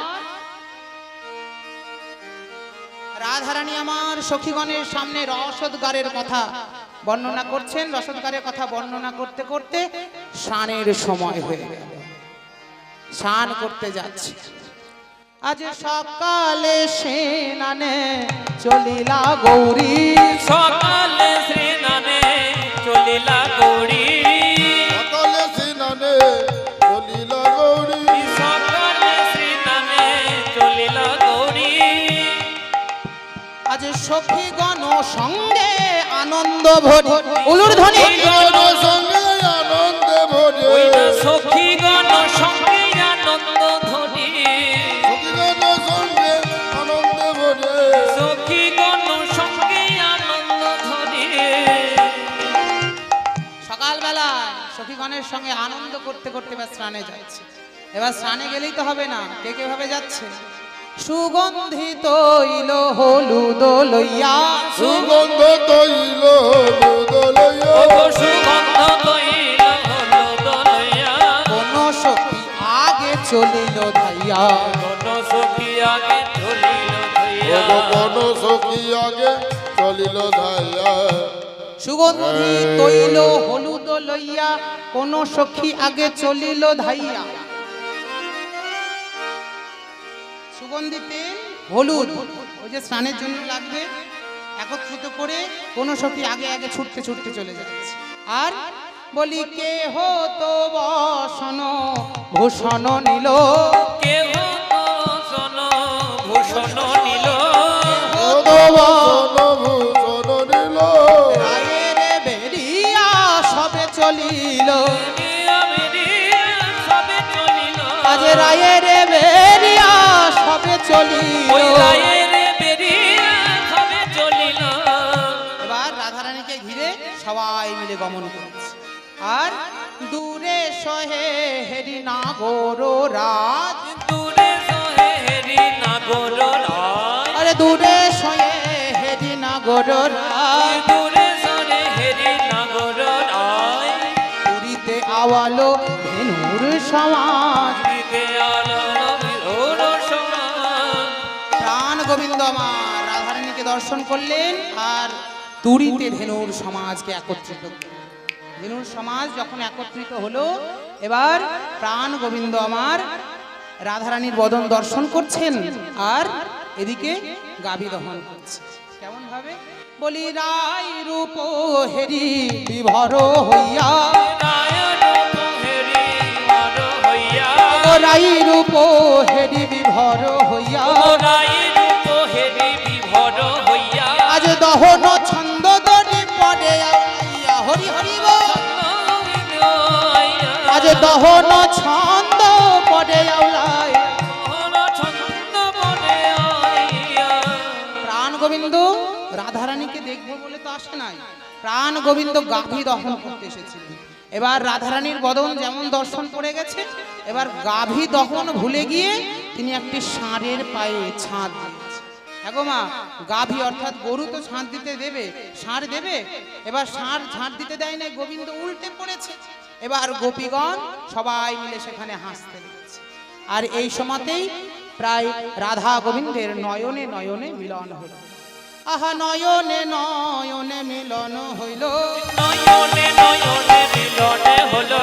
রাধারানী আমার সখীগণের সামনে রসদগারের কথা বর্ণনা করছেন। রসদগারের কথা বর্ণনা করতে করতে স্নানের সময় হয়ে গেল, স্নান করতে যাচ্ছে। আজ সকালে স্নানে চলিলা গৌরী, সকালে শ্রী সখীগণ সঙ্গে আনন্দ ভরে উলুর ধ্বনি সখীগণ সঙ্গে আনন্দে ভরে ওই না সখীগণ সঙ্গে আনন্দ ধ্বনি সখীগণ সঙ্গে আনন্দে ভরে সখীগণ সঙ্গে আনন্দ ধ্বনি সকালবেলা সখীগণের সঙ্গে আনন্দ করতে করতে এবার স্নানে যাচ্ছে। এবার স্নানে গেলেই তো হবে না, কে কে ভাবে যাচ্ছে? সুগন্ধিত তৈল হলুদ লইয়া সুগন্ধ তৈল হলুদ লইয়া ওগো সুগন্ধ তৈল হলুদ লইয়া কোন সখী আগে চলিল ধাইয়া কোন সখী আগে চলিল ধইয়া ওগো কোন সখী আগে চলিল ধাইয়া সুগন্ধি তৈল হলুদ লইয়া কোন সখী আগে চলিল ধাইয়া। সুগন্ধি তেল হলুদ ওই যে স্নানের জন্য লাগবে একত্রিত করে কোন সখী আগে আগে ছুটতে ছুটতে চলে যাচ্ছে। আর বলি কে হতো বসন ভূষণ নিল কেহ তো শোন ভূষণ নিল হতো বসন ভূষণ নিল রায়ের বেরিয়া সবে চলিল সবে চলিল আজ রায়ের বেরিয়া সবে চলিল। ওই রায়ের বেরিয়ে সবে চলিল এবার রাধারানীকে ঘিরে সবাই মিলে গমন করেছে। আর দূরে সহে হেরি নাগর রাজ দূরে সহে হেরি নাগর রায় আরে দূরে সহে হেরি নাগর রাজ দূরে সহে হেরি নাগর রায় পুরীতে আওয়ালো ধেনুর সমাজ দিতে আলো নবীর সমান প্রাণ গোবিন্দ আমার রাধারানীকে দর্শন করলেন আর তুরিতে ধেনুর সমাজকে একত্রিত করলেন। ধেনুর সমাজ যখন একত্রিত হলো এবার প্রাণ গোবিন্দ আমার রাধারানীর বদন দর্শন করছেন আর এদিকে গাভী দহন করছে। কেমন ভাবে? বলি রাই রূপ হেরি বিভর হইয়া ও রাই রূপ হেরি বিভর হইয়া আজ দহন ছন্দ দরি পড়ে আইয়া হরি হরি বল। আজ দহন ছন্দ পড়ে আউলাই প্রাণ গোবিন্দ রাধারানীকে দেখবো বলে তো আসে নাই, প্রাণ গোবিন্দ গাভী দহন করতে এসেছিলেন। এবার রাধারানীর বদন যেমন দর্শন করে গেছে এবার গাভী দহন ভুলে গিয়ে তিনি একটি ষাঁড়ের পায়ে ছাঁদ দিয়েছে। দেখো মা, গাভী অর্থাৎ গরু তো ছাঁদ দিতে দেবে, ষাঁড় দেবে? এবার ষাঁড় ঝাঁট দিতে দেয় না, গোবিন্দ উল্টে পড়েছে। এবার গোপীগণ সবাই মিলে সেখানে হাসতে লেগেছে। আর এই সময়তেই প্রায় রাধা গোবিন্দের নয়নে নয়নে মিলন হলো। আহা নয়নে নয়নে মিলন হইল নয়নে নয়নে মিলনে হলো